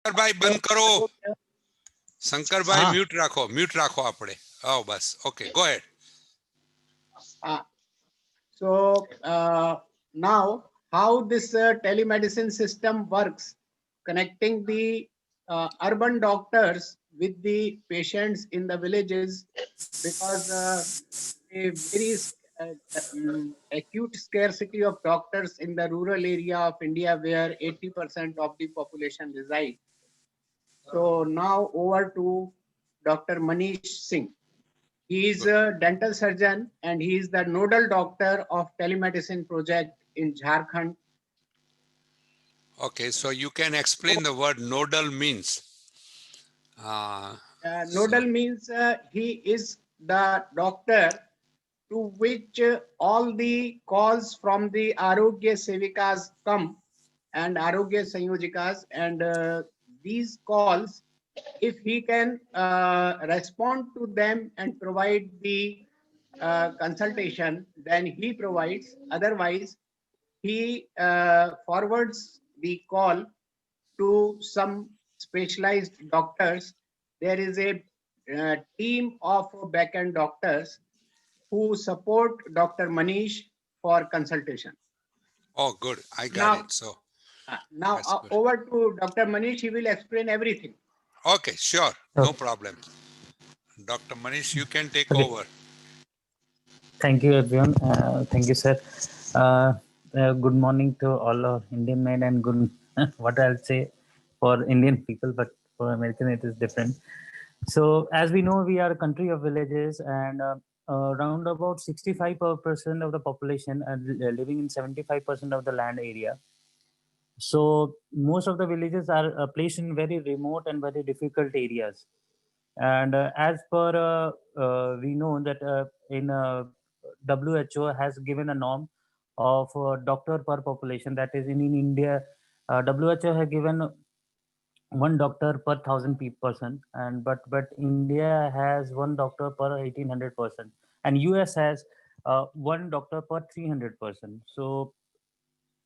શંકરભાઈ બંધ કરો. શંકરભાઈ હા. મ્યુટ રાખો આપણે. આવો બસ. Okay, go ahead. So now how this telemedicine system works, connecting the urban doctors with the patients in the villages, because a very acute scarcity of doctors in the rural area of India where 80% of the population reside. So now over to Dr. Manish Singh. He is a dental surgeon and he is the nodal doctor of telemedicine project in Jharkhand. Okay, so you can explain the word nodal means. Nodal means he is the doctor to which all the calls from the Arogya Sevikas come and Arogya Sanyojikas, and these calls, if he can respond to them and provide the consultation, then he provides. Otherwise, he forwards the call to some specialized doctors. There is a team of backend doctors who support Dr. Manish for consultation. Oh, good. I got it. So Now that's good. over to Dr. Manish. He will explain everything. Okay, sure. No Okay. problem. Dr. Manish, you can take Okay. over. Thank you, everyone. Thank you, sir. Good morning to all our Indian men and good, what I'll say for Indian people, but for American it is different. So as we know, we are a country of villages, and around about 65% of the population are living in 75% of the land area. So most of the villages are placed in very remote and very difficult areas. And as per we know that in WHO has given a norm of doctor per population. That is in India, WHO has given one doctor per 1,000 person, and but India has one doctor per 1,800 person, and US has one doctor per 300 person. So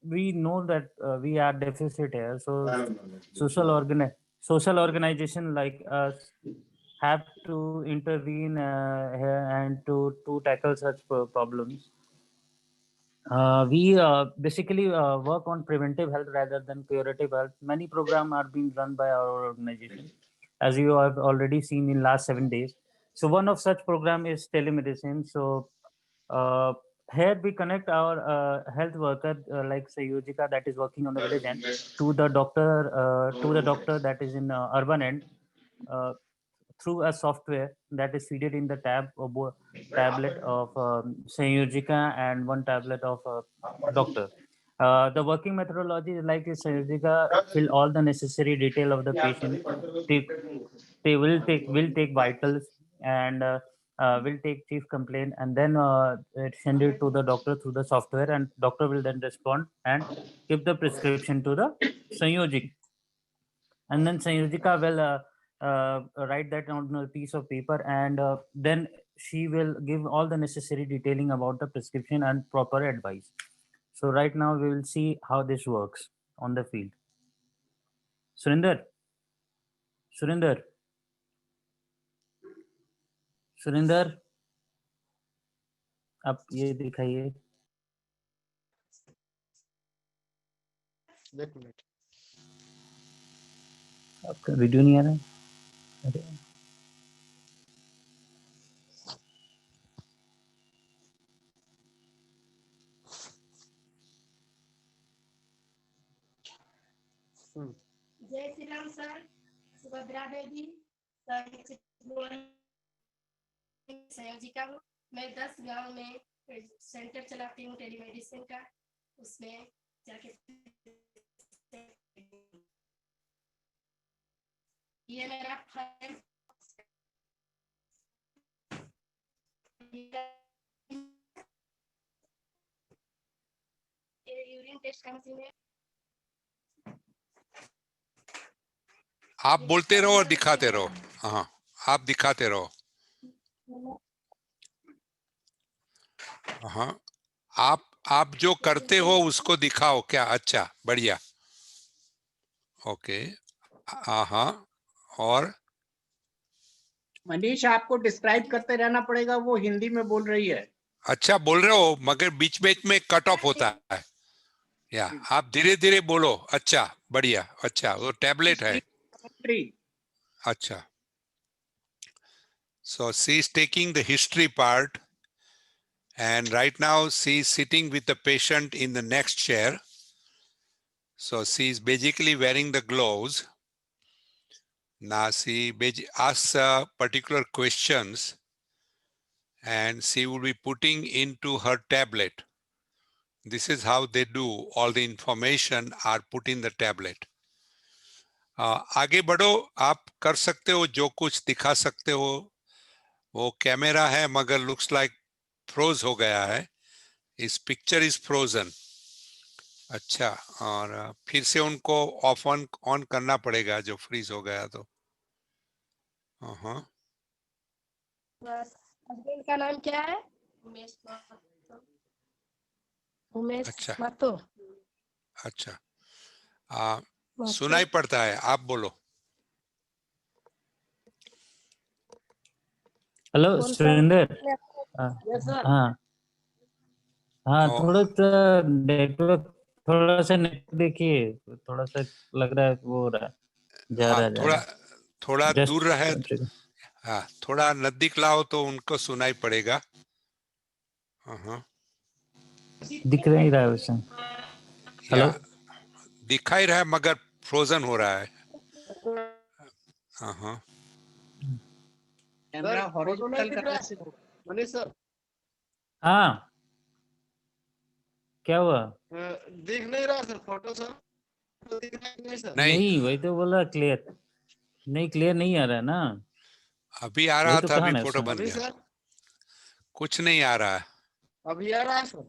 we know that we are deficit here. So social organization like us have to intervene here and to tackle such problems. We basically work on preventive health rather than curative health. Many programs are being run by our organization, as you have already seen in last 7 days. So one of such program is telemedicine. So uh, here we connect our health worker like Sayojika that is working on the village end to the doctor that is in urban end. Uh, Through a software that is feeded in the tablet of Sayojika and one tablet of doctor. The working methodology is like this: Sayojika fill all the necessary detail of the patient. They, they will take vitals and will take chief complaint, and then send it to the doctor through the software, and doctor will then respond and give the prescription to the Sayojik, and then Sayojika will write that on a piece of paper, and then she will give all the necessary detailing about the prescription and proper advice. So right now we will see how this works on the field. Surinder, Surinder, Surinder, आप ये दिखाइए. आपका video नहीं आ रहा है. अरे जय Shri Ram sir, Subhadra देवी संयोजिका हूँ. मैं 10 गांव में सेंटर चलाती हूँ टेलीमेडिसिन का. उसमें जाके ये मेरा यूरिन टेस्ट का मशीन है. आप बोलते रहो और दिखाते रहो. हाँ, आप दिखाते रहो. हाँ, आप जो करते हो उसको दिखाओ. क्या? अच्छा, बढ़िया. ओके, हाँ, और मनीष, आपको डिस्क्राइब करते रहना पड़ेगा, वो हिंदी में बोल रही है। अच्छा बोल रहे हो मगर बीच बीच में कट ऑफ होता है। या आप धीरे धीरे बोलो। अच्छा, बढ़िया। अच्छा, वो टैबलेट है। अच्छा, so she is taking the history part, and right now she is sitting with the patient in the next chair. So she is basically wearing the gloves. Now she asks particular questions, and she will be putting into her tablet. This is how they do. All the information are put in the tablet. आगे बढ़ो, आप कर सकते हो, जो कुछ दिखा सकते हो। वो कैमरा है मगर लुक्स लाइक फ्रोज हो गया है। इस पिक्चर इज फ्रोजन। अच्छा, और फिर से उनको ऑफ ऑन करना पड़ेगा जो फ्रीज हो गया तो। हाँ, हस्बैंड का नाम क्या है? उमेश महतो। उमेश अच्छा। महतो। अच्छा, महतो। सुनाई पड़ता है, आप बोलो। हेलो कौन सा? सुरेंद्र। Yes sir. हाँ हाँ, ओ, थोड़ा सा नेटवर्क, थोड़ा सा नेटवर्क देखिए, थोड़ा सा लग रहा है वो हो रहा है, जा हाँ, रहा है, जा थोड़ा रहा थोड़ा है। दूर रहे। जस्ट हाँ, थोड़ा नजदीक लाओ तो उनको सुनाई पड़ेगा। हाँ, दिख नहीं रहा है वैसे। या हेलो। दिखाई रहा है मगर फ्रोजन हो रहा है। हाँ, कैमरा हॉरिजॉन्टल करने से मनीष सर, हाँ, क्या हुआ? दिख नहीं रहा सर फोटो सर। तो दिख रहा है नहीं सर? नहीं, नहीं, वही तो बोला क्लियर नहीं, क्लियर नहीं आ रहा है ना। अभी आ वही रहा तो था, कहा अभी ना फोटो उसने। बन अभी गया। सर कुछ नहीं आ रहा है, अभी आ रहा है सर।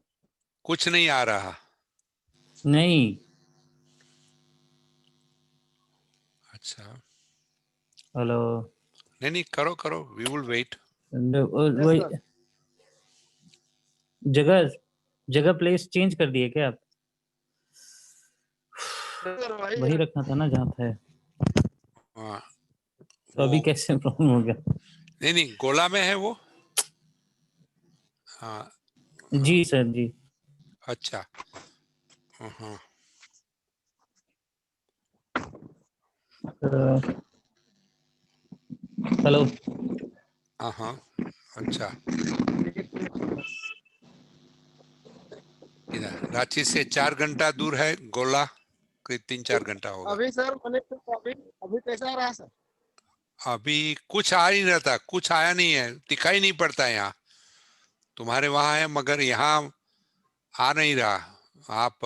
कुछ नहीं आ रहा। नहीं। अच्छा, हेलो। नहीं नहीं, करो करो, वी विल वेट। वही सर। जगह जगह प्लेस चेंज कर दिए क्या आप? सर वही वही है। रखना था ना जहाँ था। हाँ, तो अभी वो कैसे प्रॉब्लम हो गया? नहीं नहीं, गोला में है वो। हाँ, जी सर जी। अच्छा। हाँ, हेलो। हाँ, अच्छा। इधर रांची से 4 घंटा दूर है गोला, कोई 3-4 घंटा होगा। अभी सर मनीष सर अभी अभी कैसा आ रहा है सर? अभी कुछ आ ही नहीं था, कुछ आया नहीं है, दिखाई नहीं पड़ता यहाँ। तुम्हारे वहां है मगर यहाँ आ नहीं रहा। आप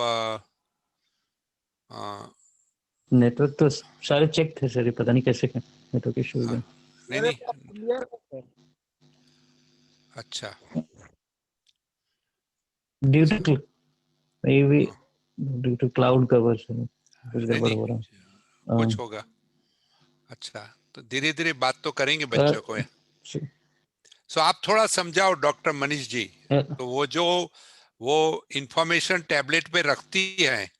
नेटवर्क तो सारे चेक थे सर, ये पता नहीं कैसे नेटवर्क इशू हो गया। नहीं मेरे नहीं, पास क्लियर है। अच्छा। ड्यू टू मे बी हाँ, ड्यू टू क्लाउड कवर से कुछ नहीं गड़बड़ नहीं, हो रहा कुछ होगा। अच्छा, तो धीरे धीरे बात तो करेंगे है। बच्चों को। सो आप थोड़ा समझाओ डॉक्टर मनीष जी। तो वो इंफॉर्मेशन टैबलेट पे रखती है,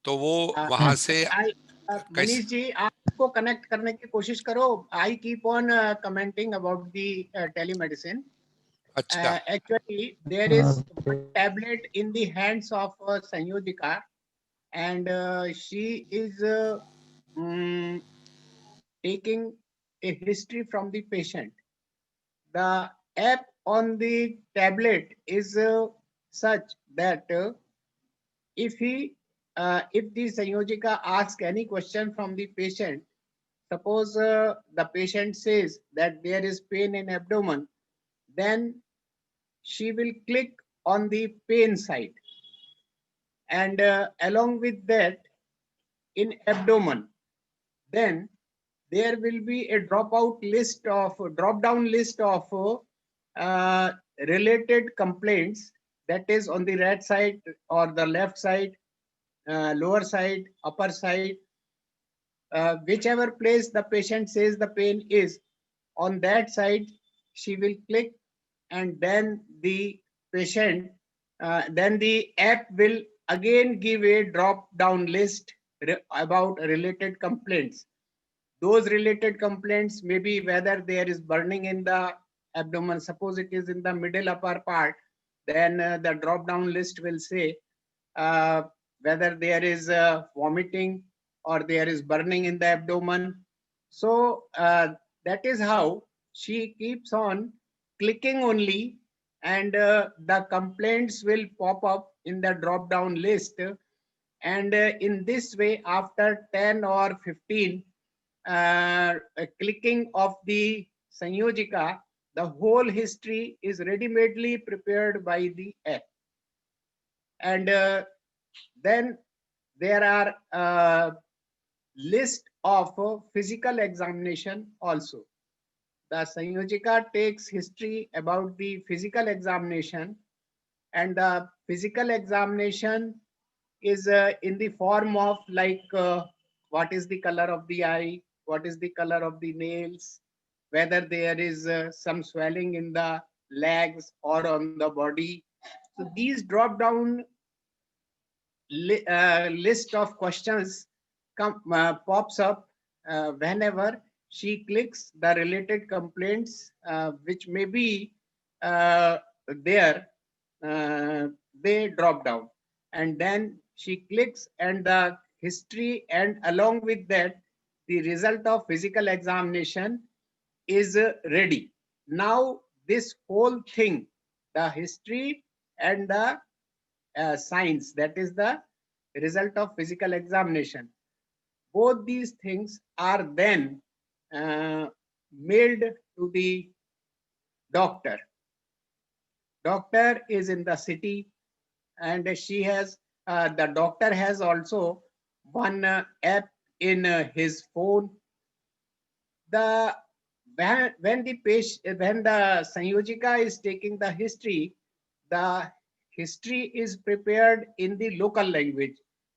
तो वो वहां से कैसे। मनीष जी, आपको कनेक्ट करने की कोशिश करो। I keep on commenting about the telemedicine. अच्छा, Actually, there is one tablet in the hands of Sanyojika, and she is taking a history from the patient. The app on the tablet is such that if the Sanyojika asks any question from the patient, suppose the patient says that there is pain in abdomen, then she will click on the pain side, and along with that, in abdomen, then there will be a drop down list of related complaints, that is on the right side or the left side, lower side, upper side, whichever place the patient says the pain is, on that side she will click, and then the patient then the app will again give a drop down list about related complaints. Those related complaints may be whether there is burning in the abdomen. Suppose it is in the middle upper part, then the drop down list will say whether there is vomiting or there is burning in the abdomen. So that is how she keeps on clicking only, and the complaints will pop up in the drop down list. And in this way, after 10 or 15 clicking of the Sanyojika, the whole history is ready-madely prepared by the app. And then there are list of physical examination also. The Sanyojika takes history about the physical examination, and the physical examination is in the form of like what is the color of the eye, what is the color of the nails, whether there is some swelling in the legs or on the body. So these drop down list of questions pops up whenever she clicks the related complaints which may be there, they drop down, and then she clicks and the history, and along with that the result of physical examination is ready. Now this whole thing, the history and the science, that is the result of physical examination, both these things are then mailed to the doctor. Doctor is in the city, and she has the doctor has also one app in his phone. The when the Sanyojika is taking the history is prepared in the local language.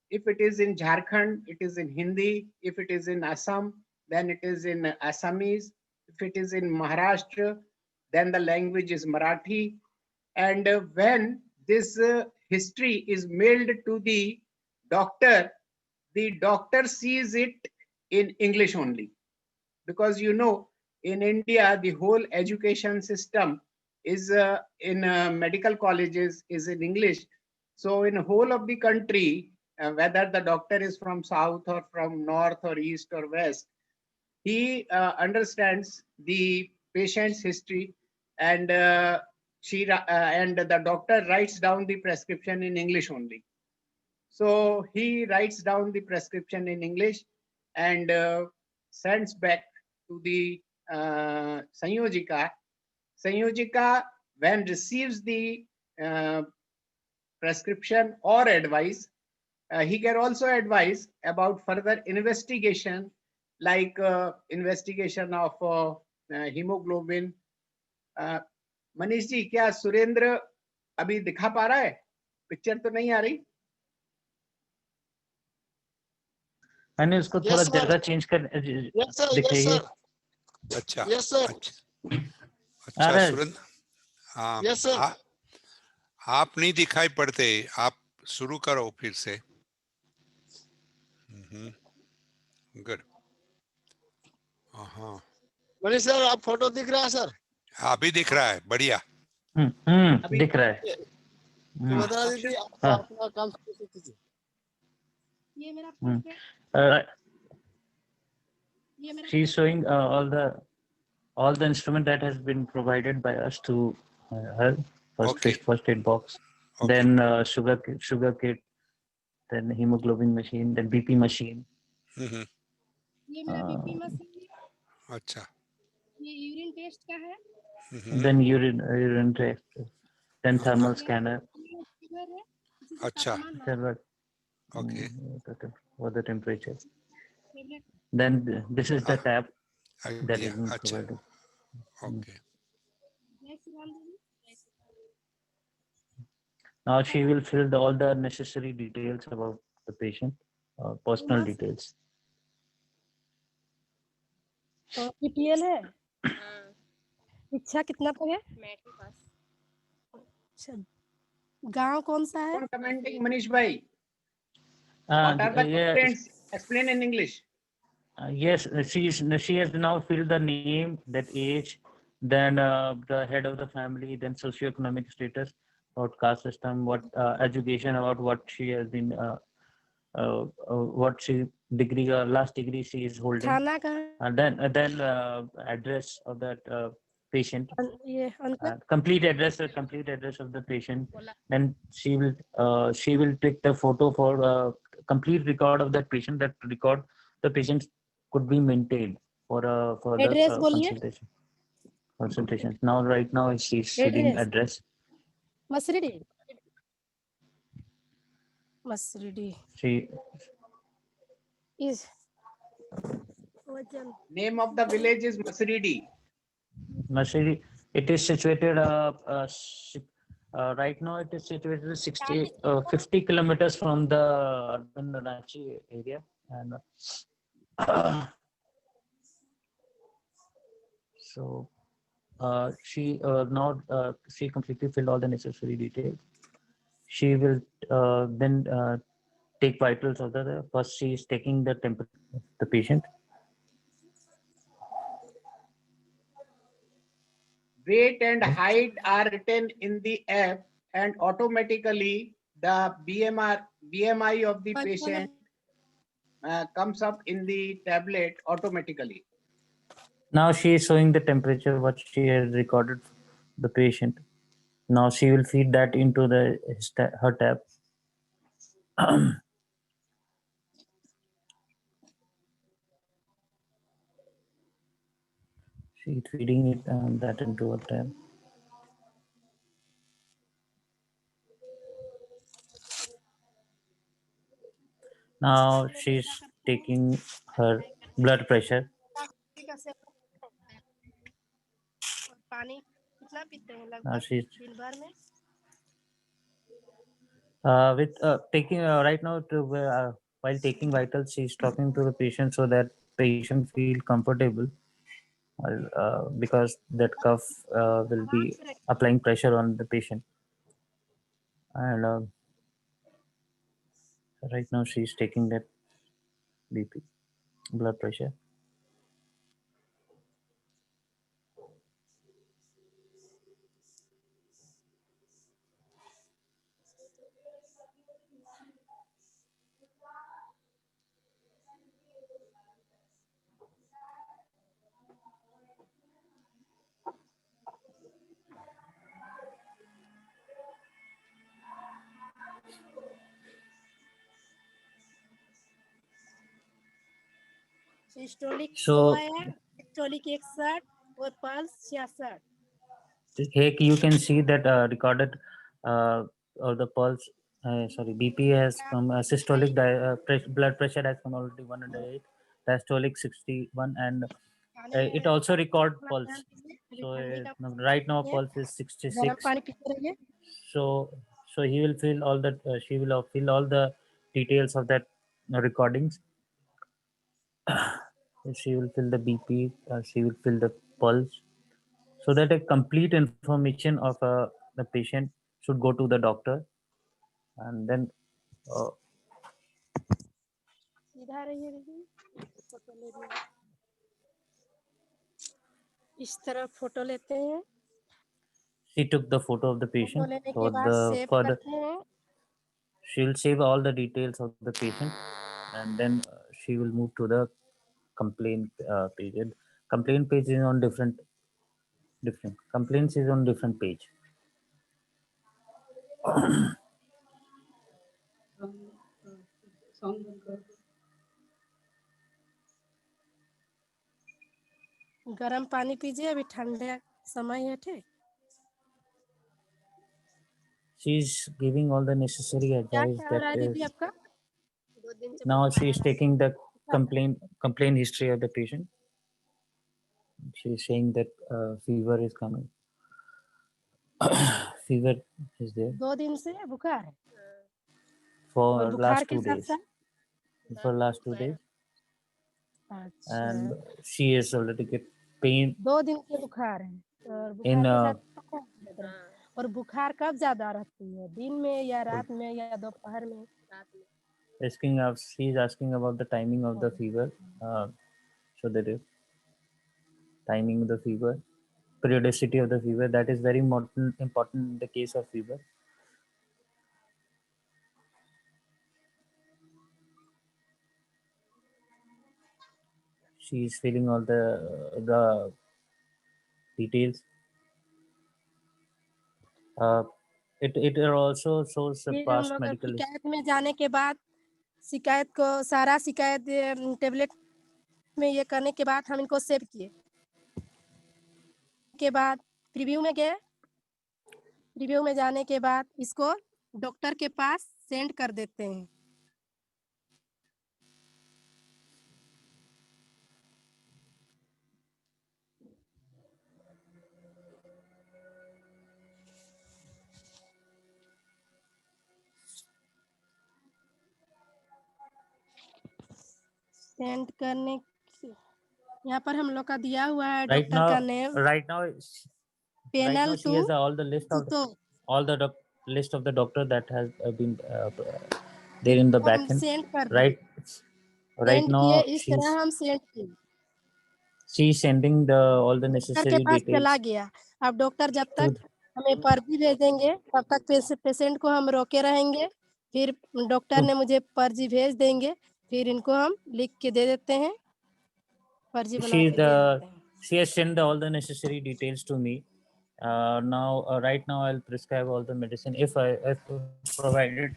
If it is in Jharkhand, it is in Hindi. If it is in Assam, then it is in Assamese. If it is in Maharashtra, then the language is Marathi. And when this history is mailed to the doctor sees it in English only. Because you know, in India, the whole education system is in medical colleges is in English. So in whole of the country, whether the doctor is from south or from north or east or west, he understands the patient's history, and and the doctor writes down the prescription in English only. So he writes down the prescription in English and sends back to the Sanyojika. Sanyojika, when receives the prescription or advice, he can also advise about further investigation, like investigation of hemoglobin. Manish ji, क्या सुरेंद्र अभी दिखा पा रहा है? Picture तो नहीं आ रही? मैंने उसको Yes, थोड़ा sir. जगह चेंज कर Yes, sir. Yes, दिखाइए। sir. अच्छा Yes, sir. अच्छा अरे। सुरेंद्र, हाँ, Yes, sir. आप नहीं दिखाई पड़ते, आप शुरू करो फिर से। गुड। हाँ, मनीष सर, आप फोटो दिख रहा है सर? अभी दिख रहा है, बढ़िया। दिख रहा है। सुभद्रा दीदी, आप हाँ। अपना काम शुरू कीजिए। ये मेरा proof है, ये मेरा She is showing all the instrument that has been provided by us to her. Okay. First aid box, Okay. then sugar kit, then hemoglobin machine, then BP machine. हम्म, ये मेरा BP मशीन है, अच्छा। ये urine test का है, Then urine test, then thermal scanner. Sugar है, इसी से अच्छा। तापमान Okay. What the temperature? Favourite Then this is the tab that is Yeah, being अच्छा। provided. Okay. जैसे डाल दूंगी, Now she will fill all the necessary details about the patient, personal details. तो PTL है, इच्छा कितना पर है? मैट के पास। अच्छा, गांव कौन सा है? Commenting, Manish bhai. What are the Yeah, complaints? Explain in English. Yes, she has now filled the name, that age, then the head of the family, then socioeconomic status, about caste system, what education, about what she has been, what she degree, last degree she is holding, थाना कहाँ and then address of that patient, ये uncle complete address of the patient. Then she will take the photo for complete record of that patient. That record the patient could be maintained for the address बोलिए consultations. Now right now she's filling address address. मसरिडी मसरिडी She is वजन Name of the village is Masridi. Masiri, it is situated right now it is situated 50 kilometers from the urban Ranchi area, and so she now she completely filled all the necessary details. She will then take vitals of the first. She is taking the temperature of the patient. Weight and height are written in the app, and automatically the BMI of the patient comes up in the tablet automatically. Now she is showing the temperature what she has recorded the patient. Now she will feed that into her tab. She is feeding it that into her tab. Now she's taking her blood pressure. पानी कितना पीते हैं Now लगभग she's दिन भर में with taking right now while taking vitals, she's talking to the patient so that patient feel comfortable, because that cuff will be applying pressure on the patient. And right now she's taking that BP, blood pressure. Systolic So 100 है systolic 61 और pulse 66 here you can see that recorded or the pulse, sorry, BP has come, systolic blood pressure has come already 108, diastolic 61, and it also record pulse. So right now pulse is 66. गरम पानी पीते रहिए So he will fill all that. She will fill all the details of that recordings. She will fill the BP. She will fill the pulse, so that a complete information of the patient should go to the doctor, and then सीधा रहिए दीदी photo ले लिया इस तरह photo लेते हैं she took the photo of the photo patient. लेने के For बाद the सेव further, करते हैं she will save all the details of the patient, and then she will move to the complaint page. And complaint page is on different complaints is on different page. गरम पानी पीजिए अभी ठंडे समय है ठीक She is giving all the necessary क्या advice क्या हो रहा है that दीदी आपका 2 दिन से now बुखार she आ is रहा है taking the complaint history of the patient. She is saying that fever is coming. Fever is there 2 दिन से बुखार है for और बुखार last के 2 साथ days. साथ For last 2 days, अच्छा and she is already get pain 2 दिन के बुखार है और बुखार in के साथ और बुखार कब ज्यादा रहती है दिन में या रात में या दोपहर में she's asking about the timing of the fever. So that is timing of the fever, periodicity of the fever. That is very important in the case of fever. She is filling all the details. It also shows the फिर हम past लोग medical. शिकायत में जाने के बाद शिकायत को सारा शिकायत टेबलेट में ये करने के बाद हम इनको सेव किए के बाद प्रीव्यू में गए। प्रीव्यू में जाने के बाद इसको डॉक्टर के पास सेंड कर देते हैं। सेंड करने यहाँ पर हम लोग का दिया हुआ है डॉक्टर का name Right now panel she has all the list of तो all the list of the doctor that has been there in the back हम end. सेंड कर Right सेंड now किए इस तरह हम सेंड किए। she's sending all the doctor के necessary पास details चला गया। अब डॉक्टर जब to तक हमें पर्ची भेजेंगे तब तक पेशेंट को हम रोके रहेंगे। फिर डॉक्टर ने मुझे पर्ची भेज देंगे, फिर इनको हम लिख के दे देते हैं, पर्ची बना के दे देते हैं। she has sent all the necessary details to me. Now right now I'll prescribe all the medicine if provided,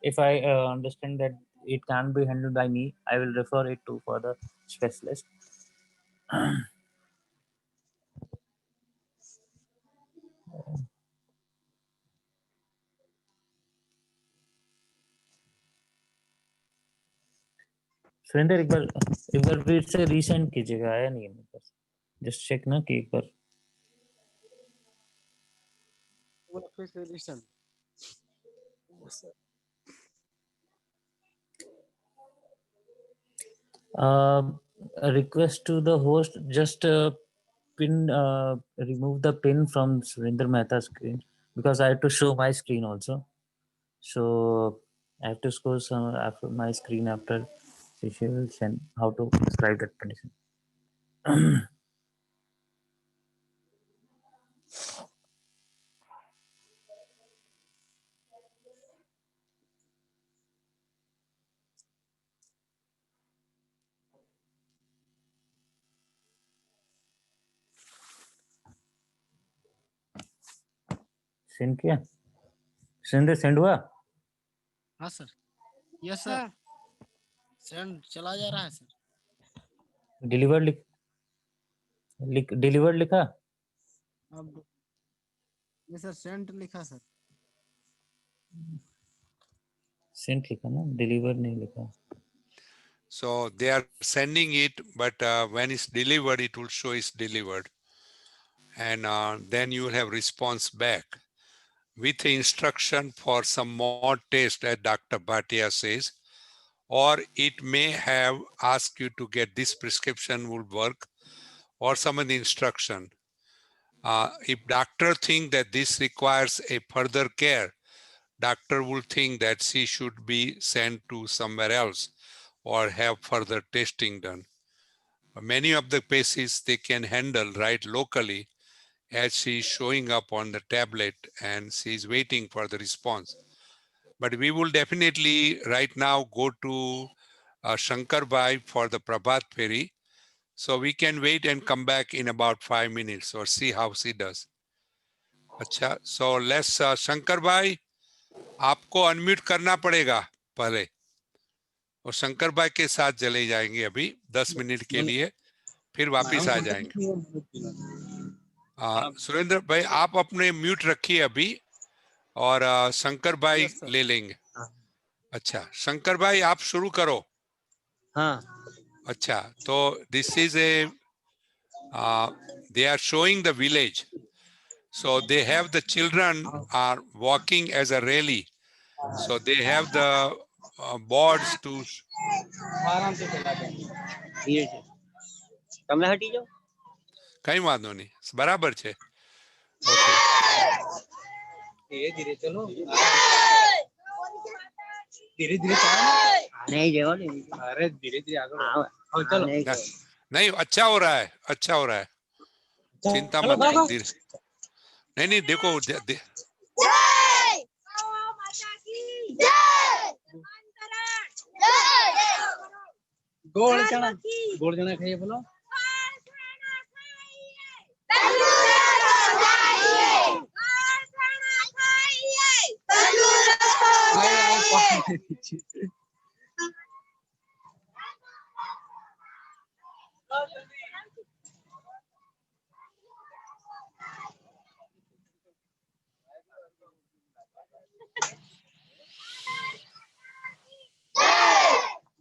if I understand that it can be handled by me, I will refer it to for the specialist. Surendra एक बार फिर से resend कीजिएगा, आया नहीं है मेरे पास, just check ना कि एक बार फिर से listen. a request to the host, just remove the pin from Surinder Mehta's screen because I have to show my screen also. So I have to scroll some after my screen after she will send how to prescribe that medicine. Send किया? Send हुआ? हाँ sir, yes sir, send चला जा रहा है sir. Delivered delivered लिखा? अब ये सर सेंड लिखा सर। सेंड लिखा ना, डिलीवर नहीं लिखा। So they are sending it, but when it's delivered, it will show it's delivered. And then you will have response back with the instruction for some more test, as Dr. Bhatia says, or it may have asked you to get this prescription will work, or some of the instruction. If doctor think that this requires a further care, doctor will think that she should be sent to somewhere else or have further testing done. Many of the cases they can handle right locally as she is showing up on the tablet and she is waiting for the response. But we will definitely right now go to Shankar Bhai for the Prabhat Peri. So we can wait and come back in about 5 minutes or see how she does. Acha, so let's Shankar Bhai, आपको unmute करना पड़ेगा पहले, और शंकर भाई के साथ चले जाएंगे अभी 10 मिनट के लिए, फिर वापस आ जाएंगे। सुरेंद्र भाई आप अपने म्यूट रखिए अभी और शंकर भाई ले लेंगे। अच्छा शंकर भाई आप शुरू करो। हाँ अच्छा तो this is a they are showing the village, so they have the children are walking as a rally, so they have the boards to आराम से चला जाए, धीरे से તમે હટી જાઓ, કઈ વાંધો નહીં, બરાબર છે। ઓકે ધીરે ધીરે ચલો, धीरे धीरे नहीं जेवो नहीं, अरे धीरे धीरे आगे हाँ चलो नहीं, अच्छा हो रहा है, अच्छा हो रहा है, चिंता चलो, मत जाओ, करो, जाओ। धीरे। नहीं देखो गोड़ चना खाइए बोलो।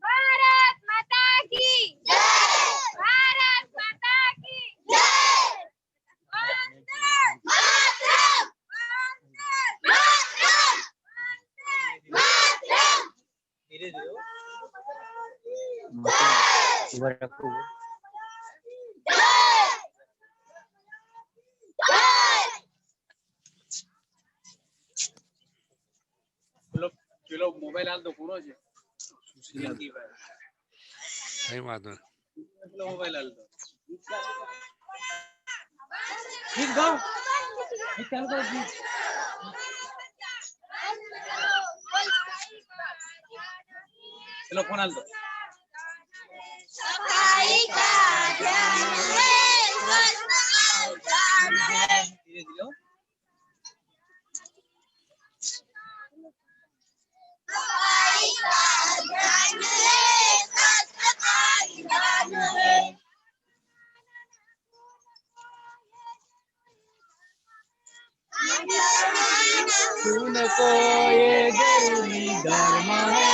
भारत माता की जय, भारत माता की जय, वंदे मातरम, वंदे मातरम, मातरम। धीरे धीरे चलो मोबाइल हाल तो पूरा છે कहीं बात नहीं। चलो मोबाइल हाल दो ठीक गाओ चालू करो गीत चलो फोन हाल दो सफाई का ध्यान है, स्वच्छता है। धीरे धीरे सफाई का ध्यान है, स्वच्छता का ध्यान है। खून को ये जरूरी धर्म है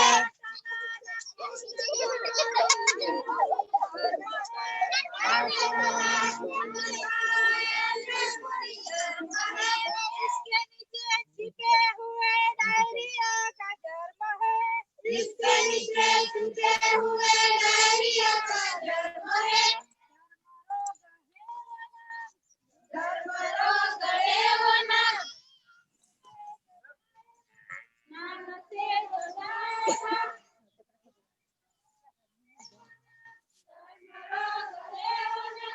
इसके नीचे छिपे हुए डायरिया का धर्म है, इसके नीचे छिपे हुए डायरिया का धर्म है। धर्म रोग गए हो ना, नाम से हो जाएगा। धर्म रोग गए हो ना,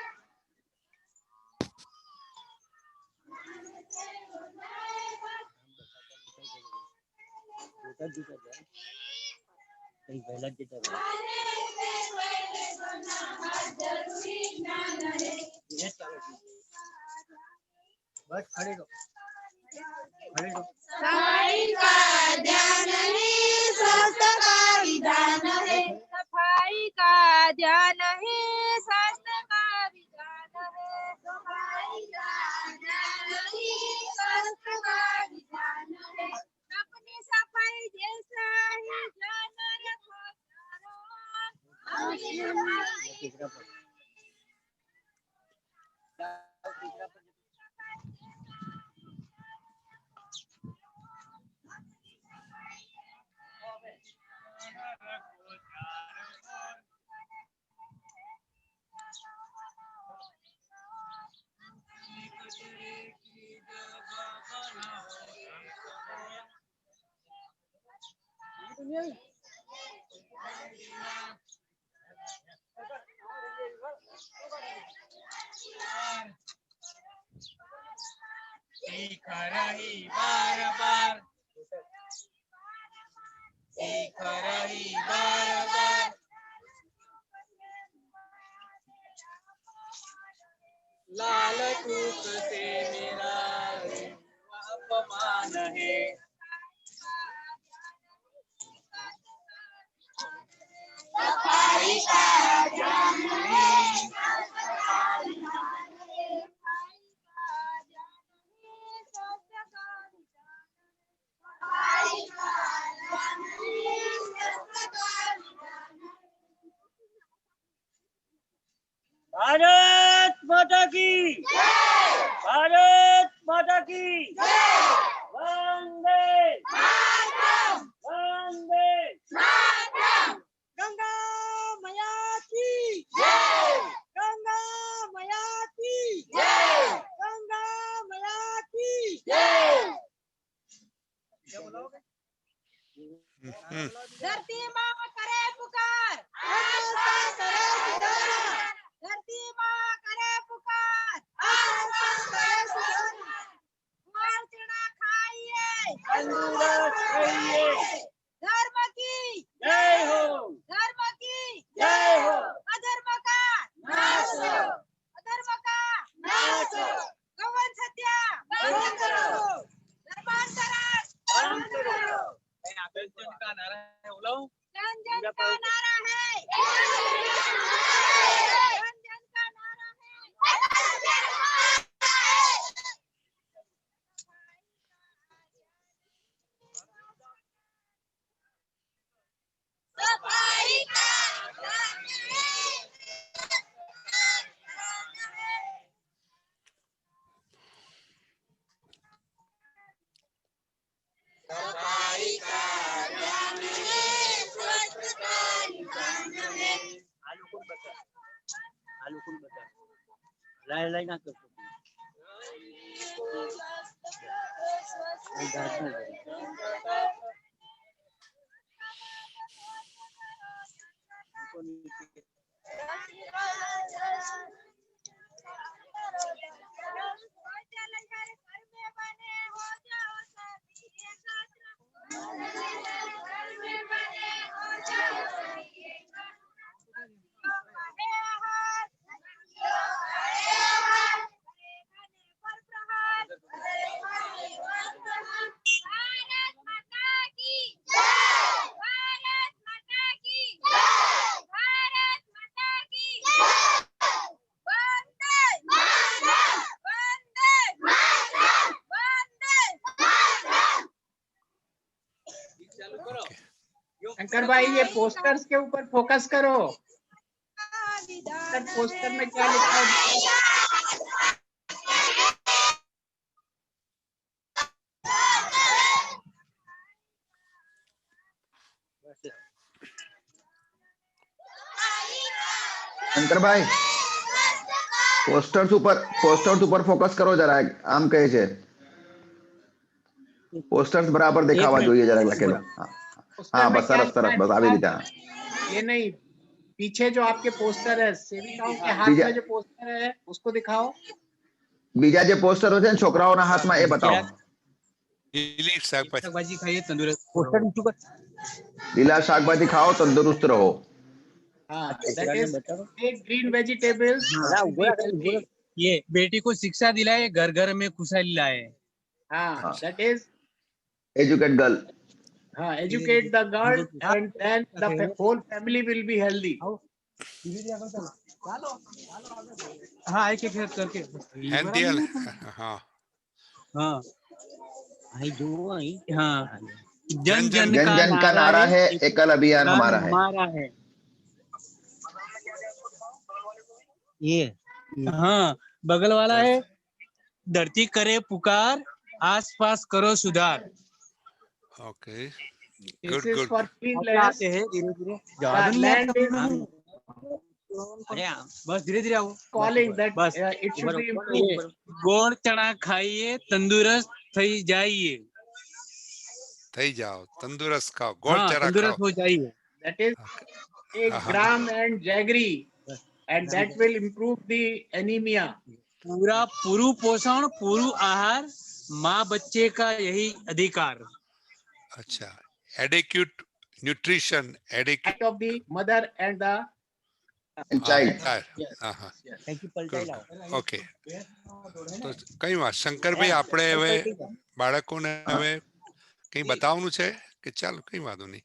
नाम से हो जाएगा। बस खड़े रहो सफाई का ध्यान है, स्वास्थ्य का विधान है। सफाई का ध्यान है, स्वास्थ्य का विधान है। सफाई का ध्यान है, स्वास्थ्य का विधान है। अपनी सफाई जैसा ही ध्यान रखो सारों। सीख रही बार बार सीख रही बार बार लाल टूक से मेरा अपमान है सफाई का ध्यान है, भारत माता की भारत माता की वंदे वंदे गंगा मैया की गंगा मैया की गंगा मैया की हम्म। तंदुरुस्त रहिए। धर्म की जय हो। धर्म की जय हो। अधर्म का नाश हो। अधर्म का नाश हो। गौवंश हत्या बंद करो। धर्मांतरण बंद करो। जन का नारा है बोलो। जन जन का नारा है जन जन का नारा है सफाई का आलू कौन बता लाई लाई ना कर भारत माता की जय भारत माता की जय भारत माता की जय वंदे मातरम वंदे मातरम वंदे मातरम चालू करो। शंकर भाई ये पोस्टर्स के ऊपर फोकस करो। विधान पोस्टर में क्या लिखा है? शंकर भाई पोस्टर्स ऊपर फोकस करो जरा आम कहे छे पोस्टर्स बराबर दिखावा જોઈએ जरा लखेलो पोस्टर हाँ में बस क्या सरस लिखा सरस है? बस આવી રીતે ये नहीं, पीछे जो आपके पोस्टर है सेविकाओं के हाथ बीजा- में जो पोस्टर है उसको दिखाओ। બીજા જે પોસ્ટરો છે ને છોકરાઓના હાથમાં એ બતાવો લીલી શાકભાજી શાકભાજી ખાઈએ તંદુરસ્ત પોસ્ટર ઊંચું कर લીલા શાકભાજી ખાઓ તંદુરસ્ત રહો हाँ, that is take green vegetables. ये बेटी को शिक्षा दिलाए घर घर में खुशहाली लाए। हाँ, that is એજ્યુકેટ ગર્લ हाँ, educate the girl and then the whole family will be healthy. हाँ एक एक करके હેન્ધી હા हाँ हाँ जन जन जन जन जन का नारा है एकल अभियान हमारा है हमारा है ये हाँ बगल वाला है धरती करे पुकार आस पास करो सुधार। Okay This good is good for cleanliness. धीरे धीरे The land is बस धीरे धीरे आओ calling that बस it should be improved. गोड़ चना खाइए तंदुरुस्त થઈ जाइए। થઈ જાઓ તંદુરસ્ત ખાઓ ગોળ हाँ ચરા तंदुरुस्त ખાઓ हो जाइए। That is take gram and jaggery and that will improve the anemia. पूरा पूरु पोषण पूरु आहार माँ बच्चे का यही अधिकार। અચ્છા adequate nutrition adequate Act of the mother and the child okay તો કઈ વાત શંકરભાઈ આપણે હવે બાળકોને હવે કઈ બતાવવાનું છે કે ચાલો કઈ વાંધો નહીં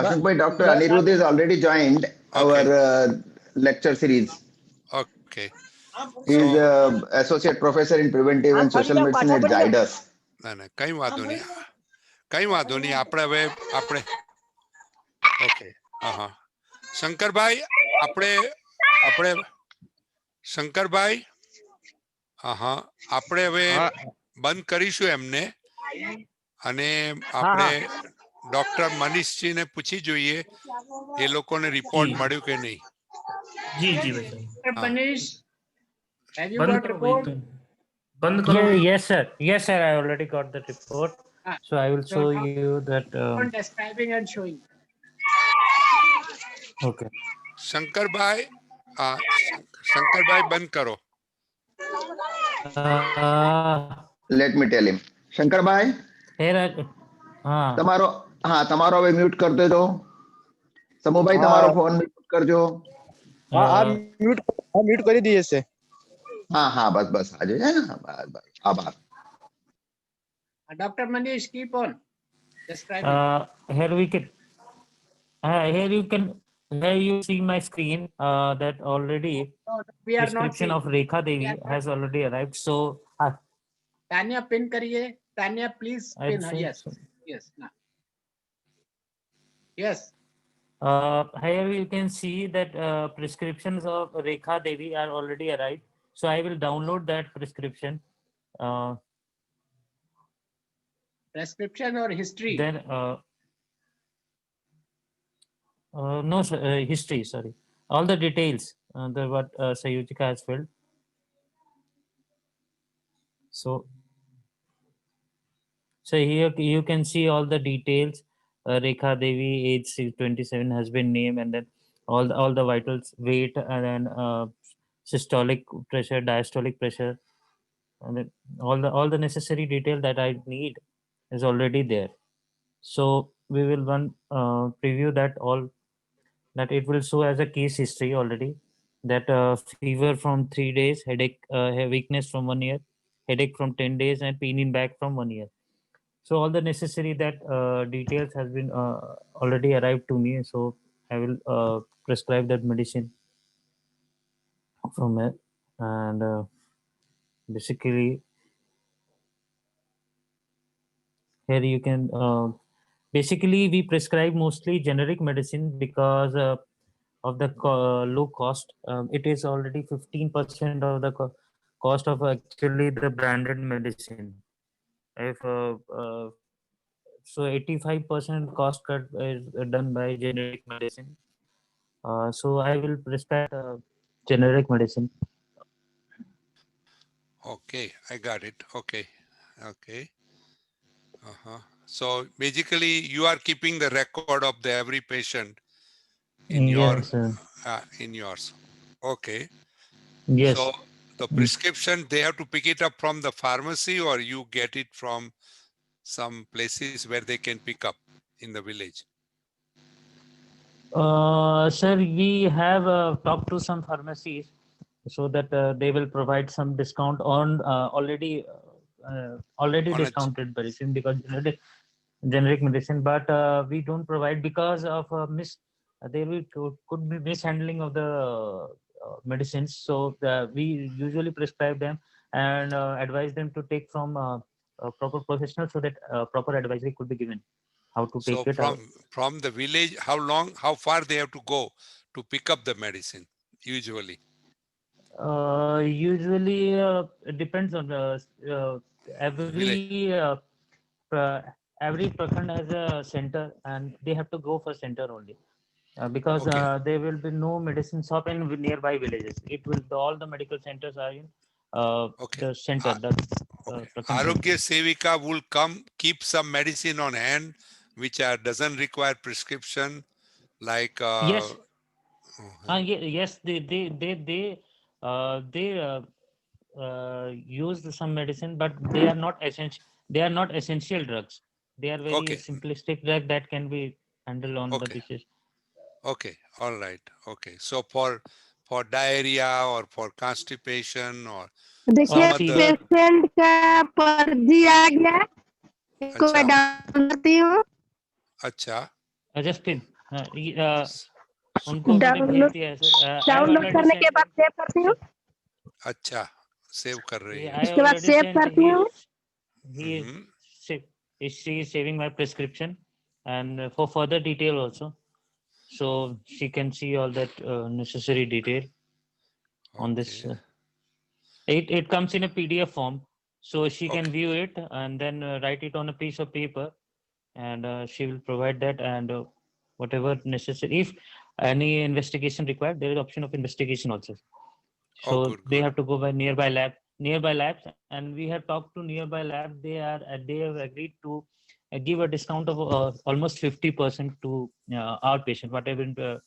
અશોકભાઈ doctor Anirudh is already joined our lecture series okay he is associate professor in preventive and social medicine at Zydus ના ના કઈ વાંધો નહીં આપણે હવે આપણે ઓકે હા હા શંકરભાઈ આપણે શંકરભાઈ હા આપણે હવે બંધ કરીશું એમને અને આપણે ડોક્ટર મનીષજીને પૂછી જોઈએ એ લોકોને રિપોર્ટ મળ્યું કે નહીં जी जी भाई Manish, have you बंद got करो report? बंद करो yes sir I already got the report so I will show you that On describing and showing. okay Shankarbhai બંધ કરો let me tell him Shankarbhai Here, हाँ, તમારો હવે મ્યુટ કરી દેજો. સમુભાઈ તમારો ફોન મ્યુટ કરજો. મ્યુટ કરી દઈએ છે. હા બસ આજે છે ને બસ આભાર. Dr. Manish, keep on describing. here we can, here you see my screen that already No, we are not prescription seeing. of Rekha Devi has already arrived. So, Tanya, pin करिए. Tanya, please I'll pin. say Yes, so. yes. Yes. Here you can see that prescriptions of Rekha Devi are already arrived. So I will download that prescription. Prescription or history? Then, no, sir, history, sorry. All the details, the what Sayujika has filled. So here you can see all the details. Rekha Devi, age 27, has been named, and then all the vitals, weight, and then systolic pressure, diastolic pressure, and then all the necessary detail that I need is already there. So we will preview that it will show as a case history already, that fever from 3 days, headache, weakness from 1 year, headache from 10 days, and pain in back from 1 year. So all the necessary that details has been already arrived to me. So I will prescribe that medicine from it, and basically here you can basically we prescribe mostly generic medicine because of the low cost. It is already 15% of the cost of actually the branded medicine. If so 85% cost cut is done by generic medicine. So I will prescribe generic medicine. Okay, I got it. Okay. So basically you are keeping the record of the every patient in your Yes, in yours. Okay. yes. So the prescription, they have to pick it up from the pharmacy, or you get it from some places where they can pick up in the village? Sir, we have talked to some pharmacies so that they will provide some discount on already On a- discounted medicine, because generic medicine, but we don't provide because of there could be mishandling of the medicines. So we usually prescribe them and advise them to take from proper professionals, so that proper advisory could be given how to take So it out. from the village, how far they have to go to pick up the medicine usually? Usually it depends on every prakhand has a center, and they have to go for center only, because Okay. there will be no medicine shop in nearby villages. It will all the medical centers are in Okay. the center. Okay. prakhand Arogya Sevika will come keep some medicine on hand which doesn't require prescription, like Yes. Yes, they use some medicine, but they are not essential. They are not essential drugs. They are very Okay. simplistic drug that can be handled on the Okay. dishes. Okay, all right. Okay, so for diarrhea or for constipation or देखिए some other. Patient का पर्ची आ गया, इसको मैं अच्छा download करती हूँ. अच्छा Just उनको मैंने भेज डाउनलोड दिया है sir. I have download already करने के sent बाद सेव करती हूँ. अच्छा सेव कर रही I है. उसके बाद already सेव sent. करती हूँ. He she is saving my prescription, and for further detail also, so she can see all that necessary detail on this. It comes in a PDF form, so she can view it and then write it on a piece of paper, and she will provide that, and whatever necessary. If any investigation required, there is option of investigation also. So they have to go by nearby labs, and we have talked to nearby lab. They have agreed to give a discount of almost 50% to our patient, whatever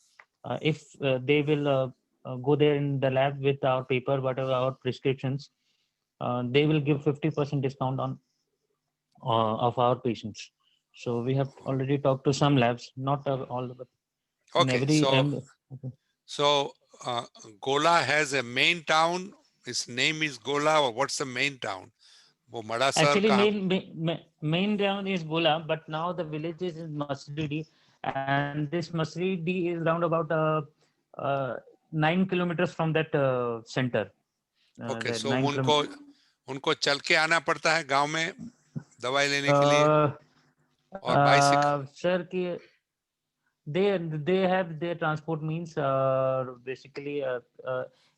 if they will go there in the lab with our paper, whatever our prescriptions, they will give 50% discount on of our patients. So we have already talked to some labs, not all, but in Okay, every. Okay. so Gola has a main town. Its name is Gola, or what's the main town? वो मड़ासर Actually, कहाँ? main town is Gola, but now the village is in Masridi, and this Masridi is round about 9 kilometers from that center. Okay, That so 9 उनको चल के आना पड़ता है गांव में दवाई लेने के लिए और bicycle. Sir, they have their transport means. Basically,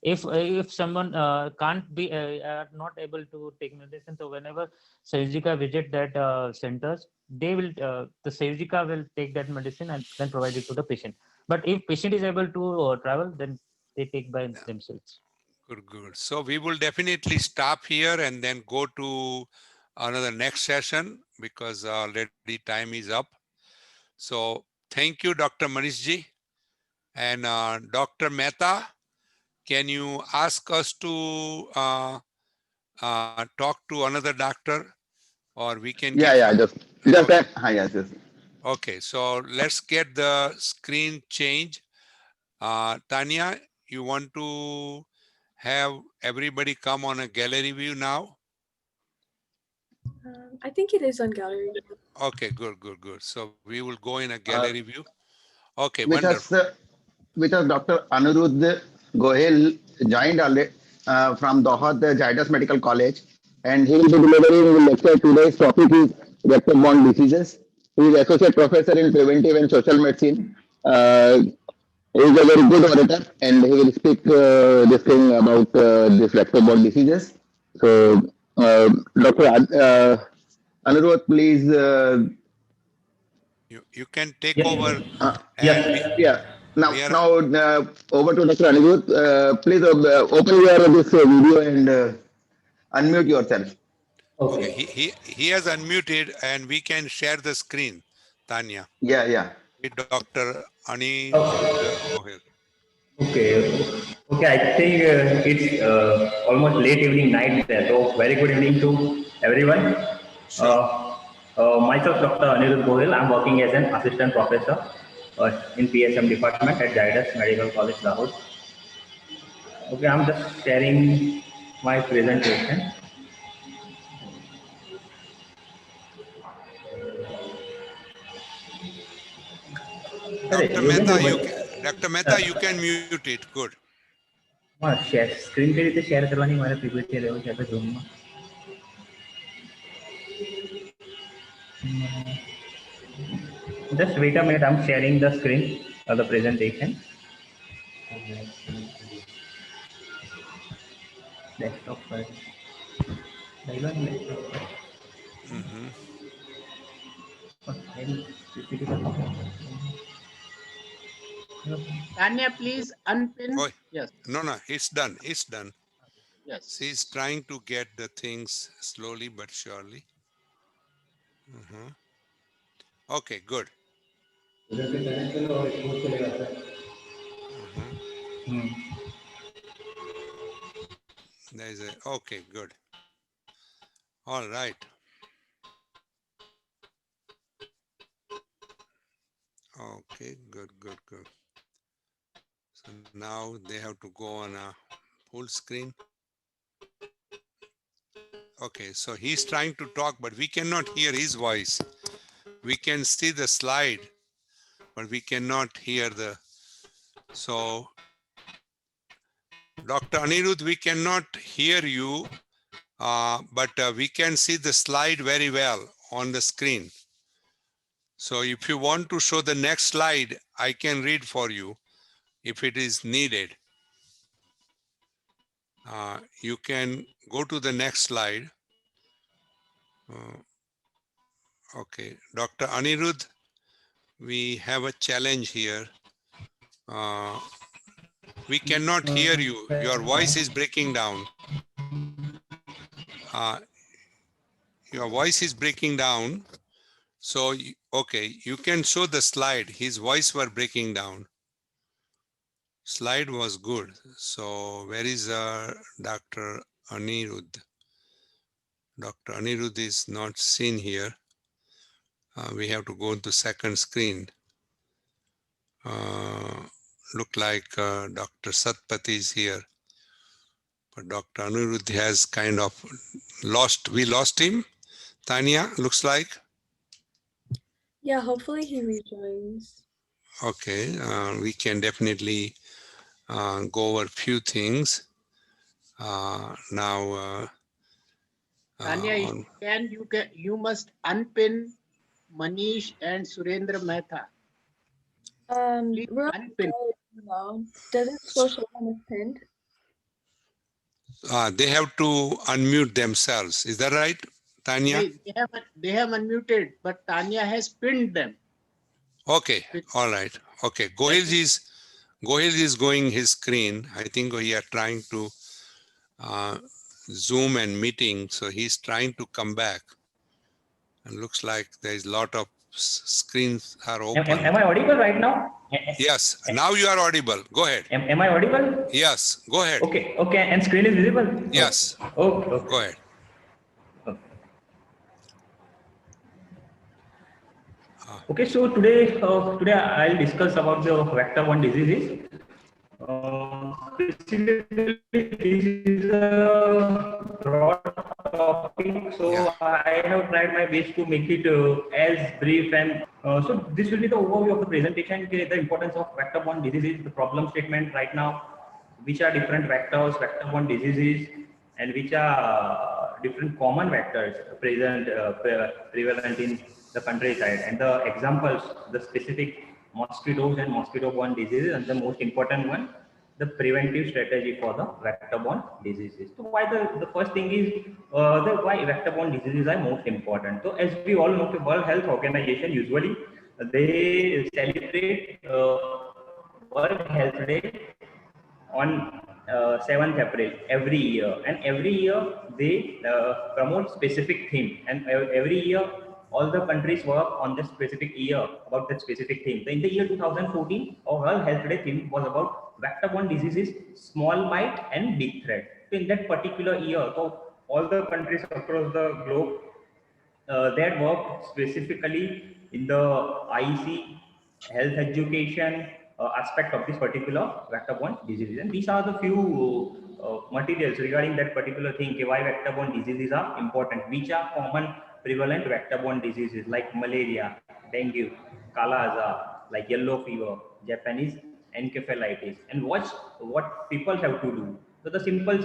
if someone can't be are not able to take medicine, so whenever Sayujika visit that centers, they will the Sayujika will take that medicine and then provide it to the patient. But if patient is able to travel, then they take by themselves. Good. So we will definitely stop here and then go to another next session because already time is up. So thank you, Dr. Manishji. And Dr. Mehta, can you ask us to talk to another doctor, or we can Yeah, give yeah, her? just Okay. that. Yes, yes. Okay, so let's get the screen change. Tanya, you want to have everybody come on a gallery view now? I think it is on gallery. Okay, good. So we will go in a gallery view. Okay, With us, wonderful. with us, Dr. Anirudh Gohel joined from Doha, the Zydus Medical College, and he will be delivering the lecture. Today's topic is vector-borne diseases. He is associate professor in preventive and social medicine. He is a very good orator, and he will speak this thing about this vector-borne diseases. So, Dr. Anirudh, please. You can take Yeah. over. Yeah. Yeah. Now, we are, over to Dr. Anirudh. Please open your this video and unmute yourself. okay. He has unmuted, and we can share the screen. Tanya, Yeah. with Dr. Ani Okay. Gohel. Okay. I think it's almost late evening night there. So very good evening to everyone. Sure. Myself, Dr. Anirudh Gohil. I'm working as an assistant professor in PSM department at Zydus Medical College, Lahore. Okay, I'm just sharing my presentation. Dr. You can Mehta, hear Dr. Mehta, you can mute it. Good. share screen के लिए share करवानी हमारे PPT level क्या Zoom में. Just wait a minute. I'm sharing the screen of the presentation. Desktop first. Tanya, please unpin. Oh, Yes. no, it's done. It's done. Yes. She's trying to get the things slowly but surely. Okay, good. There's a, okay, good. All right. Okay, good. So now they have to go on a full screen. Okay, so he's trying to talk, but we cannot hear his voice. We can see the slide, but we cannot hear the, so Dr. Anirudh, we cannot hear you, but we can see the slide very well on the screen. So if you want to show the next slide, I can read for you if it is needed. You can go to the next slide. Okay, Dr. Anirudh, we have a challenge here. We cannot hear you. Your voice is breaking down. Your voice is breaking down. So, okay, you can show the slide. His voice were breaking down. Slide was good. So where is Dr. Anirudh? Dr. Anirudh is not seen here. We have to go to second screen. Look like Dr. Satpathy is here, but Dr. Anirudh has kind of lost. We lost him. Tanya, looks like. Yeah, hopefully he rejoins. Okay, we can definitely go over a few things. Now, Tanya, you must unpin Manish and Surendra Mehta. Please We're unpin. no. Doesn't still show on his pinned? they have to unmute themselves. Is that right, Tanya? They have unmuted, but Tanya has pinned them. Okay, all right. Okay, Gohil is going his screen. I think we are trying to Zoom and meeting, so he's trying to come back. And looks like there is a lot of screens are open. Am I audible right now? Yes, now you are audible. Go ahead. Am I audible? Yes, go ahead. Okay, and screen is visible? Yes. Okay. Go ahead. Okay, so today I'll discuss about the vector-borne diseases. Basically, this is a broad topic, so I have tried my best to make it as brief and so this will be the overview of the presentation, the importance of vector-borne diseases, the problem statement right now, which are different vectors, vector-borne diseases, and which are different common vectors prevalent in the countryside, and the examples, the specific mosquitoes and mosquito-borne diseases, and the most important one, the preventive strategy for the vector-borne diseases. So why the first thing is why vector-borne diseases are most important. So as we all know, the World Health Organization usually they celebrate World Health Day on 7th April every year, and every year they promote specific theme, and every year all the countries work on this specific year about that specific theme. So in the year 2014, our World Health Day theme was about vector-borne diseases, small bite and big threat. So in that particular year, so all the countries across the globe they had worked specifically in the IEC health education aspect of this particular vector-borne disease, and these are the few materials regarding that particular thing, why vector-borne diseases are important, which are common prevalent vector-borne diseases like malaria, dengue, kala-azar, like yellow fever, Japanese encephalitis, and what people have to do. So the simple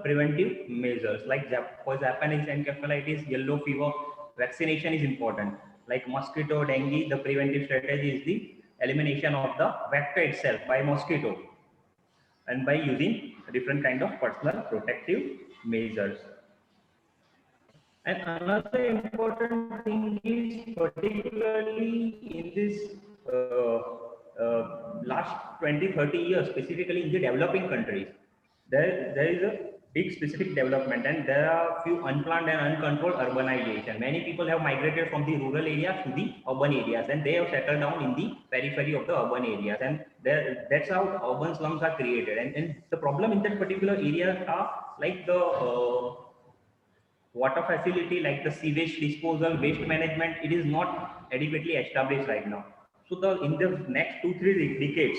preventive measures like for Japanese encephalitis, yellow fever, vaccination is important. Like mosquito, dengue, the preventive strategy is the elimination of the vector itself by mosquito and by using different kind of personal protective measures. And another important thing is particularly in this last 20-30 years, specifically in the developing countries, there is a big specific development, and there are few unplanned and uncontrolled urbanization. Many people have migrated from the rural areas to the urban areas, and they have settled down in the periphery of the urban areas, and that's how urban slums are created. And the problem in that particular area are like the water facility, like the sewage disposal, waste management, it is not adequately established right now. So in the next 2-3 decades,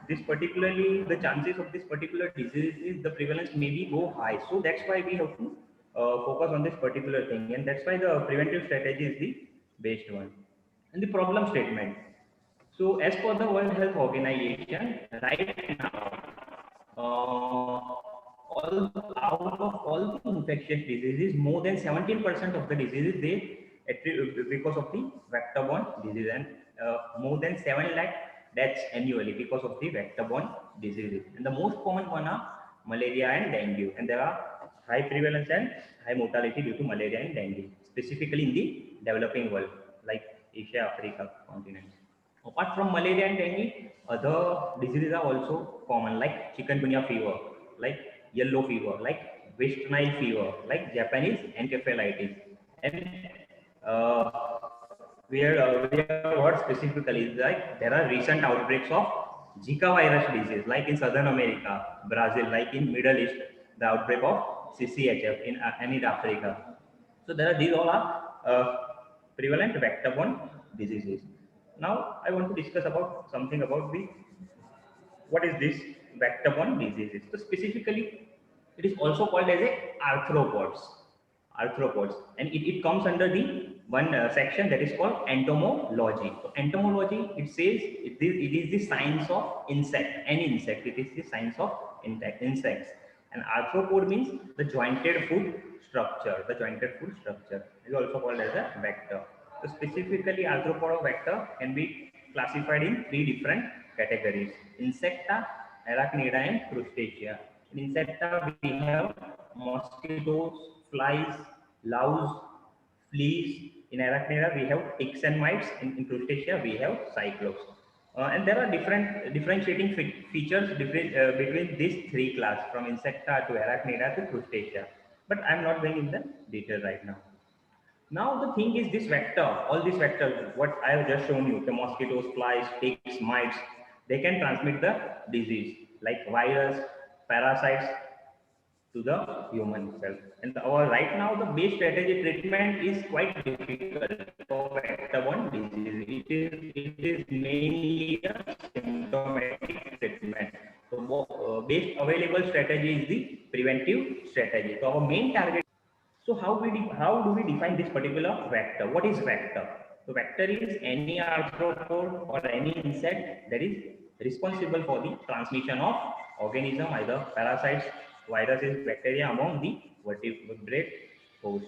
this particularly the chances of this particular disease is the prevalence maybe go high. So that's why we have to focus on this particular thing, and that's why the preventive strategy is the best one. And the problem statement. So as per the World Health Organization, right now, out of all the infectious diseases, more than 17% of the diseases they attribute because of the vector-borne disease, and more than 7 lakh deaths annually because of the vector-borne diseases. And the most common one are malaria and dengue, and there are high prevalence and high mortality due to malaria and dengue, specifically in the developing world like Asia, Africa continents. Apart from malaria and dengue, other diseases are also common like chikungunya fever, like yellow fever, like West Nile fever, like Japanese encephalitis. And what specifically is like there are recent outbreaks of Zika virus disease, like in Southern America, Brazil, like in Middle East, the outbreak of CCHF in Africa. So these all are prevalent vector-borne diseases. Now I want to discuss about something about what is this vector-borne diseases. So specifically, it is also called as a arthropods. Arthropods, and it comes under the one section that is called entomology. So entomology, it says it is the science of insect, any insect. It is the science of insects. And arthropod means the jointed foot structure. The jointed foot structure is also called as a vector. So specifically, arthropod or vector can be classified in 3 different categories: Insecta, Arachnida, and Crustacea. In Insecta, we have mosquitoes, flies, louse, fleas. In Arachnida, we have ticks and mites. In Crustacea, we have cyclops. And there are differentiating features between these 3 classes, from Insecta to Arachnida to Crustacea. But I'm not going in the detail right now. Now the thing is, this vector, all these vectors, what I have just shown you, the mosquitoes, flies, ticks, mites, they can transmit the disease like virus, parasites to the human cell. And right now the base strategy treatment is quite difficult for vector-borne disease. It is mainly a symptomatic treatment. So base available strategy is the preventive strategy. So our main target. So how do we define this particular vector? What is vector? So vector is any arthropod or any insect that is responsible for the transmission of organism, either parasites, viruses, bacteria among the vertebrate host.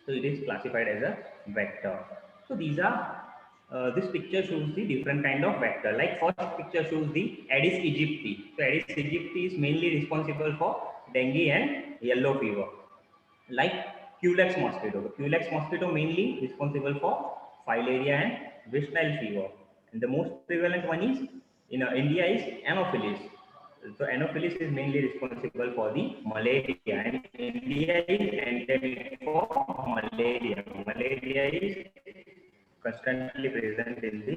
So it is classified as a vector. So these are this picture shows the different kind of vector. Like first picture shows the Aedes aegypti. So Aedes aegypti is mainly responsible for dengue and yellow fever. Like Culex mosquito. Culex mosquito mainly responsible for filaria and West Nile fever. And the most prevalent one is in India is Anopheles. So Anopheles is mainly responsible for the malaria, and India is endemic for malaria. Malaria is constantly present in the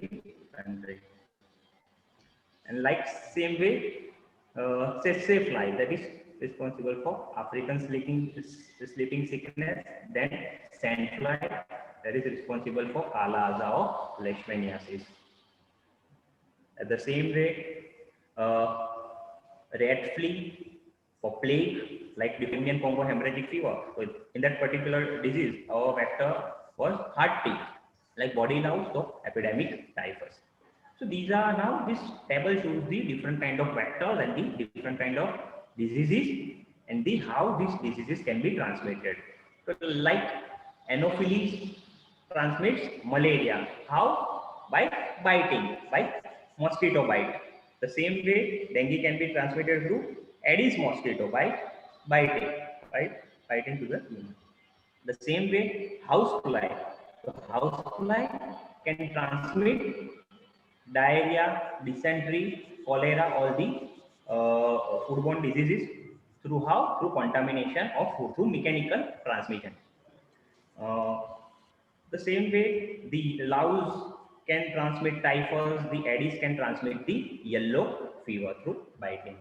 country. And like same way, tsetse fly, that is responsible for African sleeping sickness. Then sandfly, that is responsible for Kala Aza or Leishmaniasis. At the same way, rat flea for plague, like Definian Congo hemorrhagic fever. So in that particular disease, our vector was heart tick, like body louse of epidemic typhus. So these are now, this table shows the different kind of vectors and the different kind of diseases and how these diseases can be transmitted. So like Anopheles transmits malaria. How? By biting, by mosquito bite. The same way dengue can be transmitted through Aedes mosquito by biting, right? Biting to the human. The same way housefly. So housefly can transmit diarrhea, dysentery, cholera, all the foodborne diseases through how? Through contamination of food, through mechanical transmission. The same way the louse can transmit typhus, the Aedes can transmit the yellow fever through biting.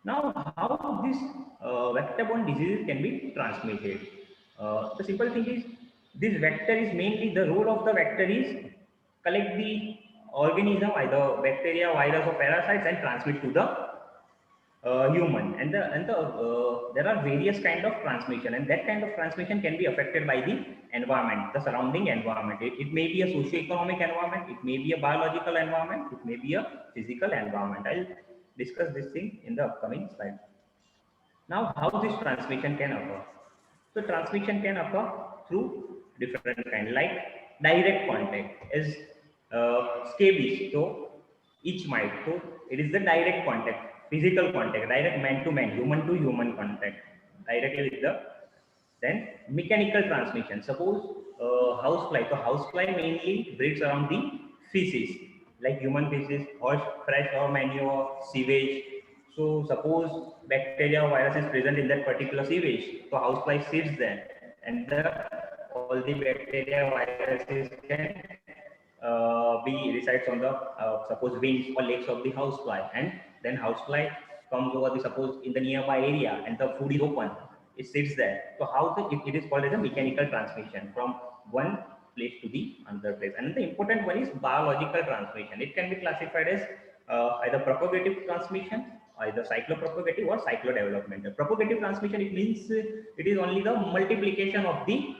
Now, how this vector-borne diseases can be transmitted? The simple thing is, this vector is mainly, the role of the vector is collect the organism, either bacteria, virus or parasites, and transmit to the human. And there are various kind of transmission, and that kind of transmission can be affected by the environment, the surrounding environment. It may be a socio-economic environment, it may be a biological environment, it may be a physical environment. I'll discuss this thing in the upcoming slide. Now, how this transmission can occur? So transmission can occur through different kind, like direct contact is scabies. So each mite, so it is the direct contact, physical contact, direct man-to-man, human-to-human contact, directly with the. Then mechanical transmission. Suppose housefly. So housefly mainly breeds around the feces, like human feces or fresh or manure, sewage. So suppose bacteria or virus is present in that particular sewage, so housefly sits there, and all the bacteria viruses can be resides on the suppose wings or legs of the housefly, and then housefly comes over the, suppose in the nearby area, and the food is open, it sits there. So how it is called as a mechanical transmission from one place to the another place. And the important one is biological transmission. It can be classified as either propagative transmission, either cyclopropagative or cyclodevelopmental. Propagative transmission, it means it is only the multiplication of the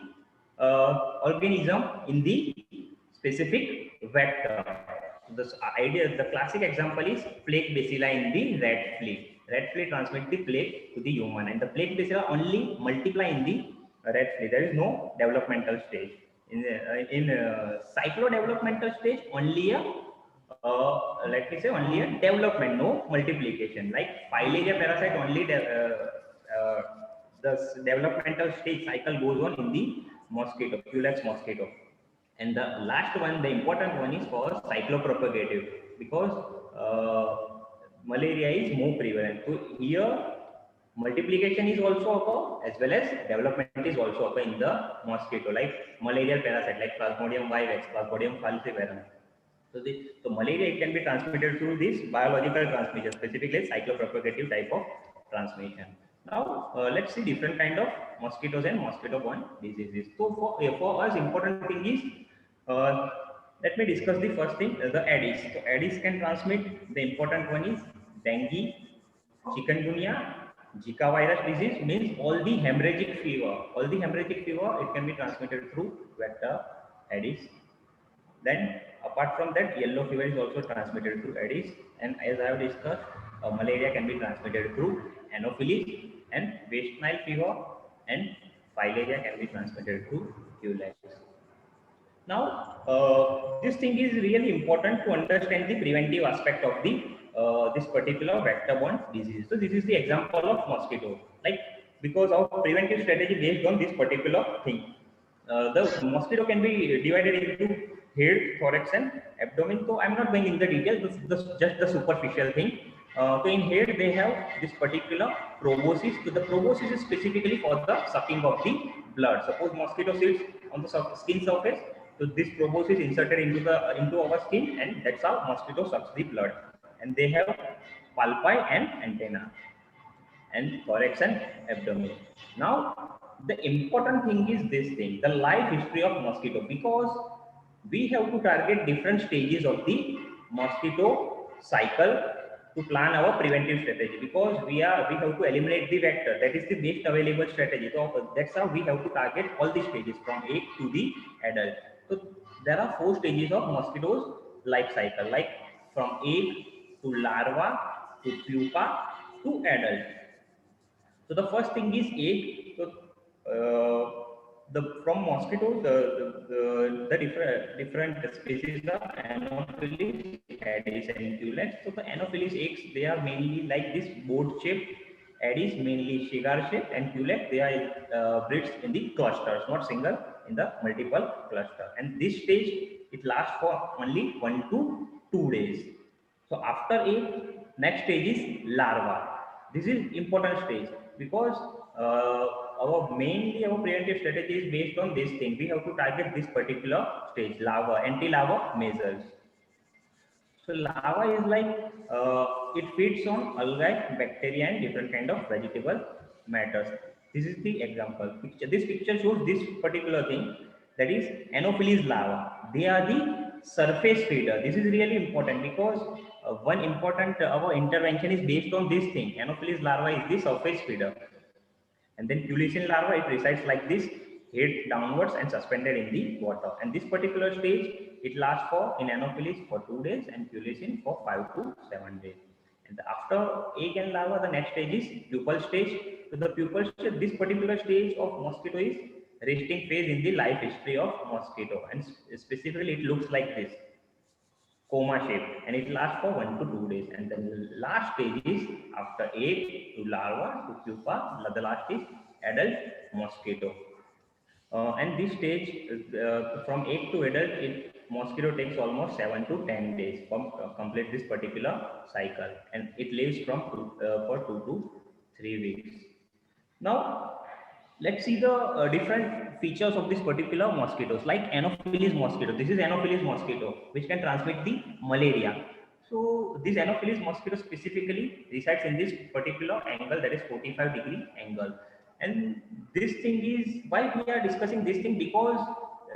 organism in the specific vector. The idea, the classic example is plague bacilli in the rat flea. Rat flea transmit the plague to the human, and the plague bacilli only multiply in the rat flea. There is no developmental stage. In cyclodevelopmental stage, only a let me say only a development, no multiplication. Like Filaria parasite, only the developmental stage cycle goes on in the mosquito, Culex mosquito. And the last one, the important one, is for cyclopropagative, because malaria is more prevalent. So here multiplication is also occur as well as development is also occur in the mosquito, like malarial parasite like Plasmodium vivax, Plasmodium falciparum. So malaria, it can be transmitted through this biological transmission, specifically cyclopropagative type of transmission. Now let's see different kind of mosquitoes and mosquito-borne diseases. So for us, important thing is, let me discuss the first thing, the Aedes. So Aedes can transmit. The important one is dengue, chikungunya, Zika virus disease, means all the hemorrhagic fever. All the hemorrhagic fever, it can be transmitted through vector Aedes. Then apart from that, yellow fever is also transmitted through Aedes. And as I have discussed, malaria can be transmitted through Anopheles, and West Nile fever and Filaria can be transmitted through Culex. Now, this thing is really important to understand the preventive aspect of the this particular vector-borne disease. So this is the example of mosquito. Like, because our preventive strategy based on this particular thing. The mosquito can be divided into head, thorax, and abdomen. So I'm not going in the details. This is just the superficial thing. So in head, they have this particular proboscis. So the proboscis is specifically for the sucking of the blood. Suppose mosquito sits on the skin surface. So this proboscis inserted into our skin, and that's how mosquito sucks the blood. And they have pulpi and antenna, and thorax and abdomen. Now, the important thing is this thing, the life history of mosquito, because we have to target different stages of the mosquito cycle to plan our preventive strategy, because we have to eliminate the vector. That is the best available strategy. So that's how we have to target all the stages from egg to the adult. So there are 4 stages of mosquitoes life cycle, like from egg to larva to pupa to adult. So the first thing is egg. So from mosquitoes, the different species of Anopheles, Aedes, and Culex. So the Anopheles eggs, they are mainly like this boat-shaped. Aedes mainly cigar-shaped, and Culex, they are breeds in the clusters, not single, in the multiple cluster. And this stage, it lasts for only 1 to 2 days. So after egg, next stage is larva. This is important stage, because our preventive strategy is based on this thing. We have to target this particular stage, larva, anti-larva measures. So larva is like, it feeds on algae, bacteria, and different kind of vegetable matters. This is the example. This picture shows this particular thing, that is Anopheles larva. They are the surface feeder. This is really important, because one important our intervention is based on this thing. Anopheles larva is the surface feeder. And then Culecin larva, it resides like this, head downwards and suspended in the water. And this particular stage, it lasts for, in Anopheles, for 2 days, and Culecin for 5 to 7 days. And after egg and larva, the next stage is pupal stage. So the pupal stage, this particular stage of mosquito is resting phase in the life history of mosquito. And specifically, it looks like this, coma shape, and it lasts for 1 to 2 days. And then the last stage is after egg to larva to pupa, the last is adult mosquito. And this stage, from egg to adult, mosquito takes almost 7 to 10 days to complete this particular cycle, and it lives for 2 to 3 weeks. Now, let's see the different features of this particular mosquitoes, like Anopheles mosquito. This is Anopheles mosquito, which can transmit the malaria. So this Anopheles mosquito specifically resides in this particular angle, that is 45-degree angle. And this thing is why we are discussing this thing, because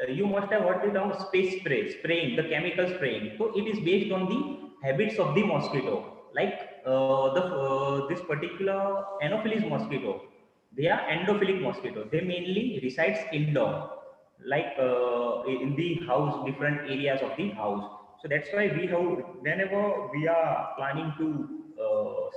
you must have heard the term space spray, spraying, the chemical spraying. So it is based on the habits of the mosquito. Like this particular Anopheles mosquito, they are endophilic mosquito. They mainly resides indoor, like in the house, different areas of the house. So that's why we have, whenever we are planning to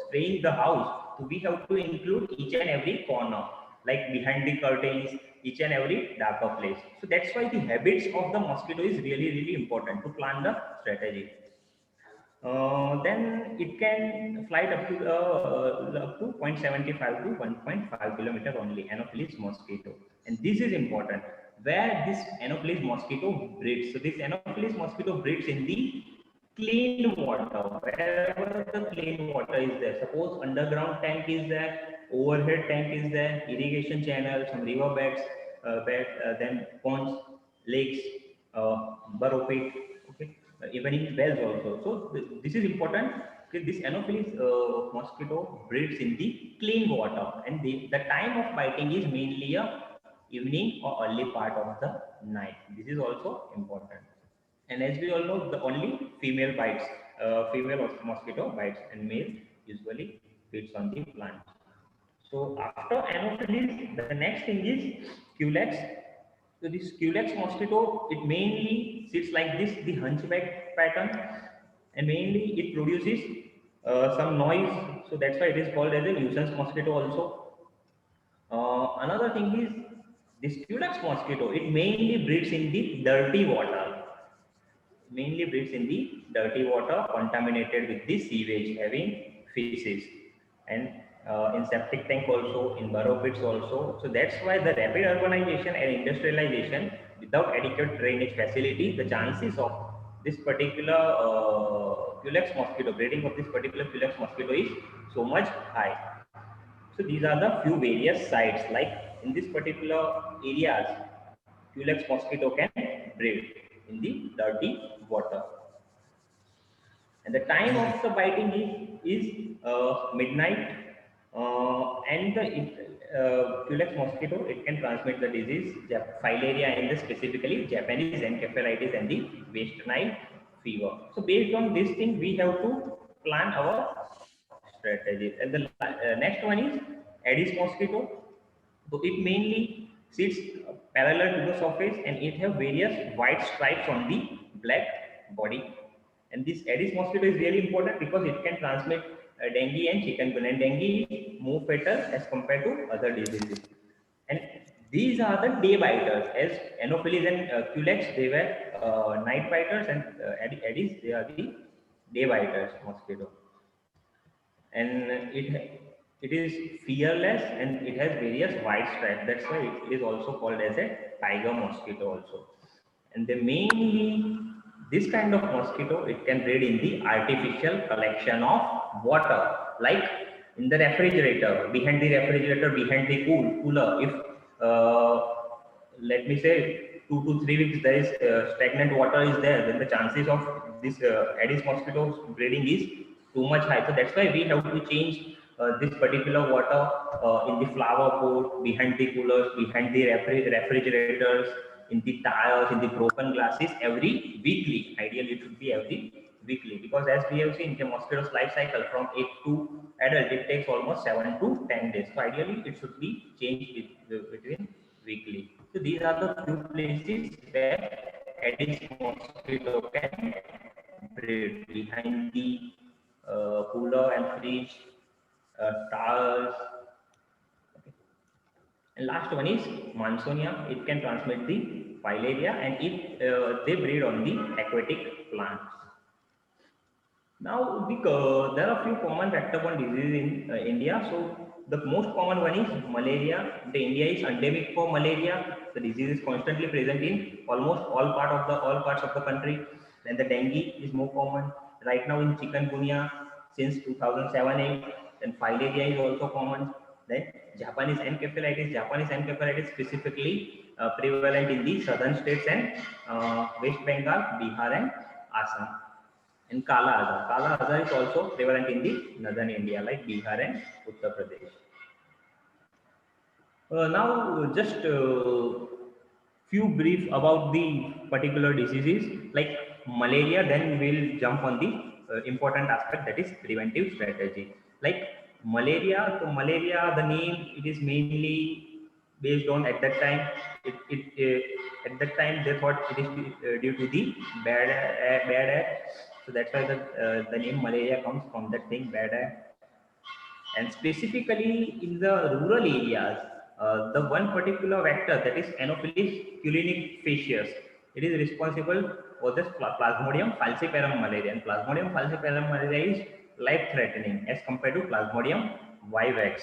spraying the house, so we have to include each and every corner, like behind the curtains, each and every darker place. So that's why the habits of the mosquito is really, really important to plan the strategy. Then it can fly up to 0.75 to 1.5 kilometer only, Anopheles mosquito. And this is important, where this Anopheles mosquito breeds. So this Anopheles mosquito breeds in the clean water, wherever the clean water is there. Suppose underground tank is there, overhead tank is there, irrigation channel, some river beds, then ponds, lakes, burrow pit, okay, even in wells also. So this is important. Okay, this Anopheles mosquito breeds in the clean water, and the time of biting is mainly a evening or early part of the night. This is also important. And as we all know, the only female bites, female mosquito bites, and male usually feeds on the plant. So after Anopheles, the next thing is Culex. So this Culex mosquito, it mainly sits like this, the hunchback pattern, and mainly it produces some noise. So that's why it is called as a nuisance mosquito also. Another thing is this Culex mosquito, it mainly breeds in the dirty water. Mainly breeds in the dirty water contaminated with the sewage having feces, and in septic tank also, in burrow pits also. So that's why the rapid urbanization and industrialization without adequate drainage facility, the chances of this particular Culex mosquito, breeding of this particular Culex mosquito is so much high. So these are the few various sites, like in this particular areas, Culex mosquito can breed in the dirty water. And the time of the biting is midnight, and the Culex mosquito, it can transmit the disease, filaria, and the specifically Japanese encephalitis and the West Nile fever. So based on this thing, we have to plan our strategy. And the next one is Aedes mosquito. So it mainly sits parallel to the surface, and it have various white stripes on the black body. And this Aedes mosquito is really important because it can transmit dengue and chikungunya. And dengue is more fatal as compared to other diseases. And these are the day biters. As Anopheles and Culex, they were night biters, and Aedes, they are the day biters mosquito. And it is fearless, and it has various white stripes. That's why it is also called as a tiger mosquito also. And they mainly, this kind of mosquito, it can breed in the artificial collection of water, like in the refrigerator, behind the refrigerator, behind the cooler. If let me say 2 to 3 weeks there is stagnant water is there, then the chances of this Aedes mosquito breeding is too much high. So that's why we have to change this particular water in the flower pot, behind the coolers, behind the refrigerators, in the tires, in the broken glasses every weekly. Ideally, it should be every weekly, because as we have seen, the mosquito's life cycle from egg to adult, it takes almost 7 to 10 days. So ideally, it should be changed between weekly. So these are the few places where Aedes mosquito can breed, behind the cooler and fridge, towers. Okay. And last one is Mansonia. It can transmit the filaria, and they breed on the aquatic plants. Now, there are few common vector-borne diseases in India. So the most common one is malaria. India is endemic for malaria. The disease is constantly present in almost all parts of the country. Then the dengue is more common. Right now in chikungunya since 2007-8. Then filaria is also common. Then Japanese encephalitis specifically prevalent in the southern states and West Bengal, Bihar, and Assam. And Kala Azar is also prevalent in the northern India, like Bihar and Uttar Pradesh. Now, just few brief about the particular diseases like malaria. Then we'll jump on the important aspect, that is preventive strategy. Like malaria, so malaria, the name, it is mainly based on at that time. At that time they thought it is due to the bad air. So that's why the name malaria comes from that thing, bad air. And specifically in the rural areas, the one particular vector, that is Anopheles culinifolius, it is responsible for this Plasmodium falciparum malaria. And Plasmodium falciparum malaria is life-threatening as compared to Plasmodium vivax.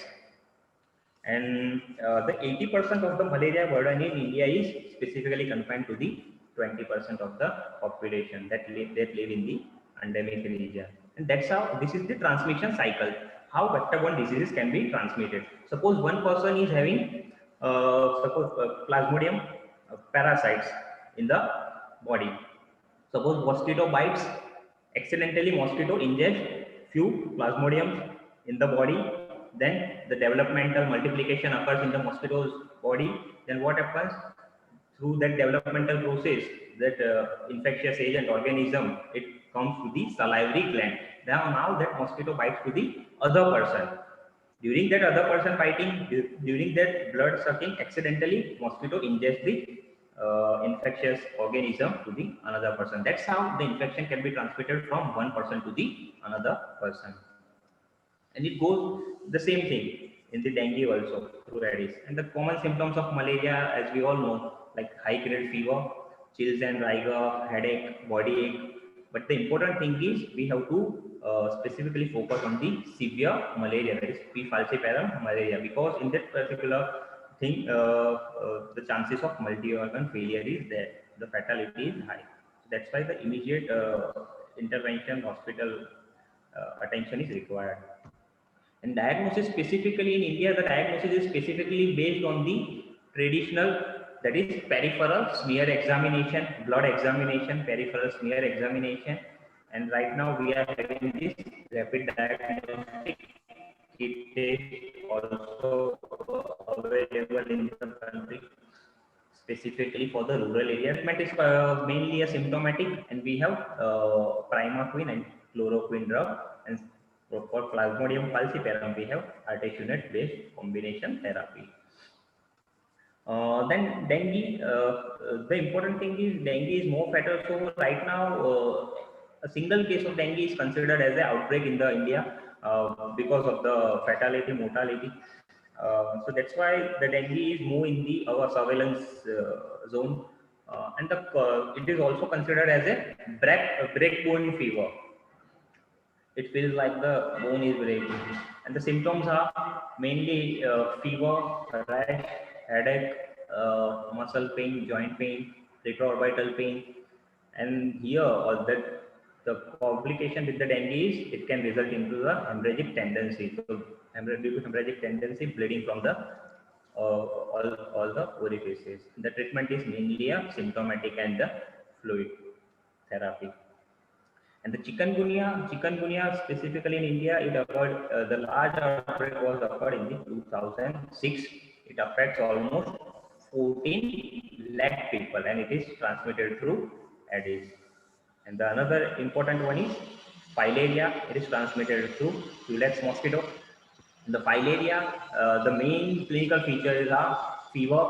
And the 80% of the malaria burden in India is specifically confined to the 20% of the population that live in the endemic region. And that's how this is the transmission cycle, how vector-borne diseases can be transmitted. Suppose one person is having Plasmodium parasites in the body. Suppose mosquito bites, accidentally mosquito ingests few Plasmodiums in the body, then the developmental multiplication occurs in the mosquito's body. Then what happens? Through that developmental process, that infectious agent organism, it comes to the salivary gland. Now that mosquito bites to the other person. During that other person biting, during that blood sucking, accidentally mosquito ingests the infectious organism to the another person. That's how the infection can be transmitted from one person to the another person. And it goes the same thing in the dengue also through Aedes. And the common symptoms of malaria, as we all know, like high grade fever, chills and rigor, headache, body ache. But the important thing is we have to specifically focus on the severe malaria, that is P. falciparum malaria, because in that particular thing, the chances of multi-organ failure is there, the fatality is high. That's why the immediate intervention, hospital attention is required. And diagnosis specifically in India, the diagnosis is specifically based on the traditional, that is peripheral smear examination, blood examination, peripheral smear examination. And right now we are having this rapid diagnostic kit test also available in the country, specifically for the rural area. Treatment is mainly asymptomatic, and we have primaquine and chloroquine drug. And for Plasmodium falciparum, we have artesunate-based combination therapy. Then dengue, the important thing is dengue is more fatal. So right now, a single case of dengue is considered as an outbreak in the India because of the fatality, mortality. So that's why the dengue is more in our surveillance zone. And it is also considered as a breakbone fever. It feels like the bone is breaking. And the symptoms are mainly fever, rash, headache, muscle pain, joint pain, retroorbital pain. And here, that the complication with the dengue is it can result into the hemorrhagic tendency. So, due to hemorrhagic tendency, bleeding from the all the orifices. The treatment is mainly a symptomatic and the fluid therapy. And the chikungunya specifically in India, it occurred, the large outbreak was occurred in the 2006. It affects almost 14 lakh people, and it is transmitted through Aedes. And the another important one is filaria. It is transmitted through Culex mosquito. In the filaria, the main clinical features are fever,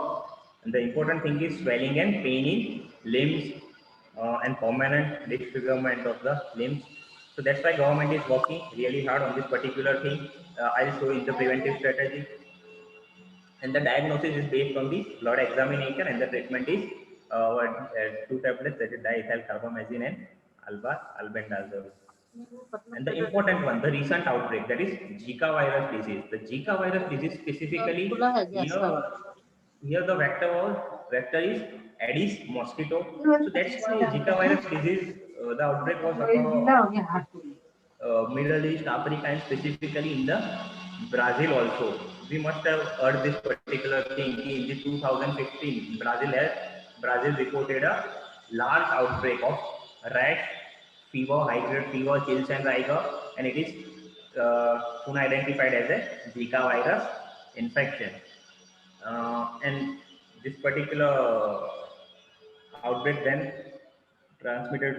and the important thing is swelling and pain in limbs, and permanent disfigurement of the limbs. So that's why government is working really hard on this particular thing. I'll show in the preventive strategy. And the diagnosis is based on the blood examination, and the treatment is 2 tablets, that is diethylcarbamazine and albendazole. And the important one, the recent outbreak, that is Zika virus disease. The Zika virus disease specifically, here the vector is Aedes mosquito. So that's why Zika virus disease, the outbreak was Middle East, Africa, and specifically in the Brazil also. We must have heard this particular thing in the 2015. Brazil reported a large outbreak of rash, fever, high-grade fever, chills and rigor, and it is soon identified as a Zika virus infection. and this particular outbreak then transmitted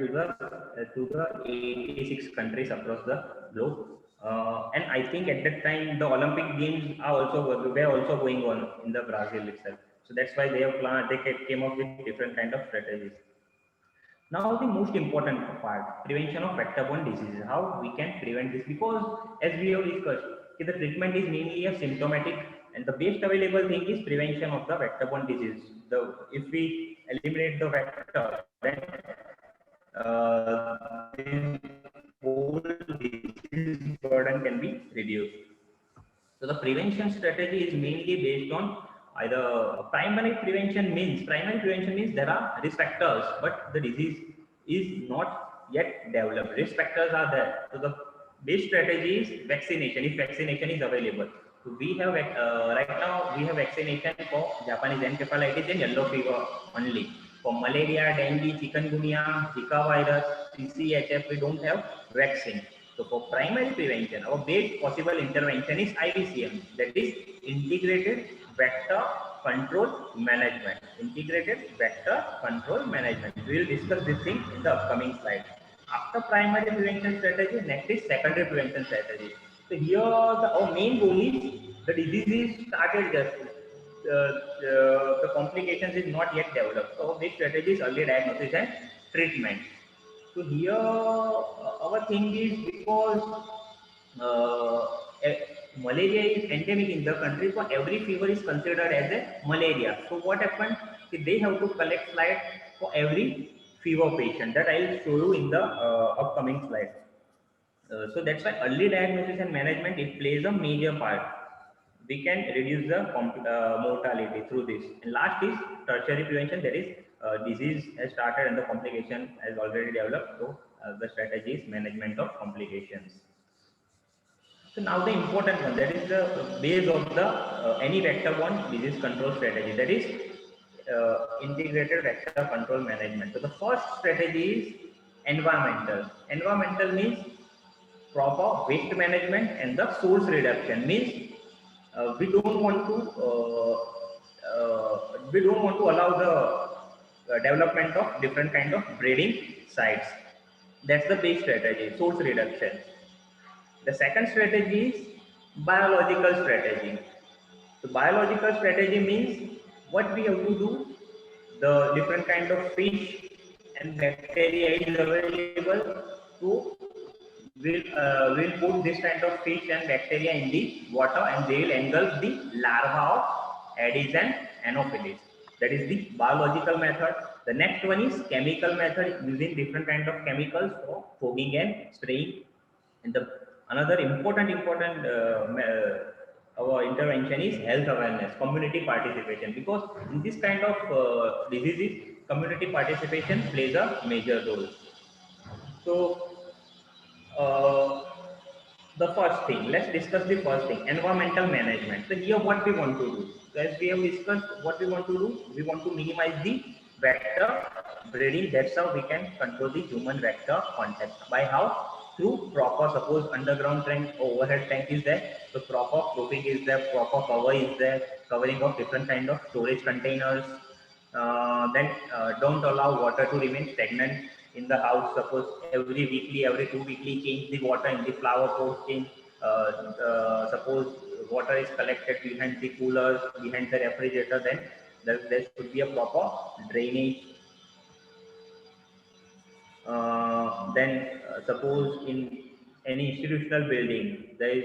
to the 86 countries across the globe. And I think at that time the Olympic Games are were also going on in the Brazil itself. So that's why they have planned, they came up with different kind of strategies. Now the most important part, prevention of vector-borne diseases. How we can prevent this? Because as we have discussed, the treatment is mainly a symptomatic, and the best available thing is prevention of the vector-borne disease. If we eliminate the vector, then the whole disease burden can be reduced. So the prevention strategy is mainly based on either primary prevention means there are risk factors, but the disease is not yet developed. Risk factors are there. So the base strategy is vaccination, if vaccination is available. So we have right now we have vaccination for Japanese encephalitis and yellow fever only. For malaria, dengue, chikungunya, Zika virus, CCHF, we don't have vaccine. So for primary prevention, our best possible intervention is IVCM, that is integrated vector control management. Integrated vector control management. We will discuss this thing in the upcoming slide. After primary prevention strategy, next is secondary prevention strategy. So here our main goal is the disease is started just the complications is not yet developed. So this strategy is early diagnosis and treatment. So here our thing is because malaria is endemic in the country, so every fever is considered as a malaria. So what happened? They have to collect slide for every fever patient. That I will show you in the upcoming slide. So that's why early diagnosis and management, it plays a major part. We can reduce the mortality through this. And last is tertiary prevention, that is disease has started and the complication has already developed. So the strategy is management of complications. So now the important one, that is the base of the any vector-borne disease control strategy, that is integrated vector control management. So the first strategy is environmental. Environmental means proper waste management and the source reduction. Means we don't want to allow the development of different kind of breeding sites. That's the base strategy, source reduction. The second strategy is biological strategy. So biological strategy means what we have to do, the different kind of fish and bacteria is available, so we'll put this kind of fish and bacteria in the water and they will engulf the larva of Aedes and Anopheles. That is the biological method. The next one is chemical method, using different kind of chemicals for fogging and spraying. And the another important our intervention is health awareness, community participation, because in this kind of diseases, community participation plays a major role. So the first thing, let's discuss the first thing, environmental management. So here what we want to do, as we have discussed, what we want to do, we want to minimize the vector breeding. That's how we can control the human vector contact. By how? Through proper, suppose underground tank, overhead tank is there, so proper proofing is there, proper cover is there, covering of different kind of storage containers. Then don't allow water to remain stagnant in the house. Suppose every weekly, every 2 weekly, change the water in the flower pot. Suppose water is collected behind the coolers, behind the refrigerator, then there should be a proper drainage. Then suppose in any institutional building there is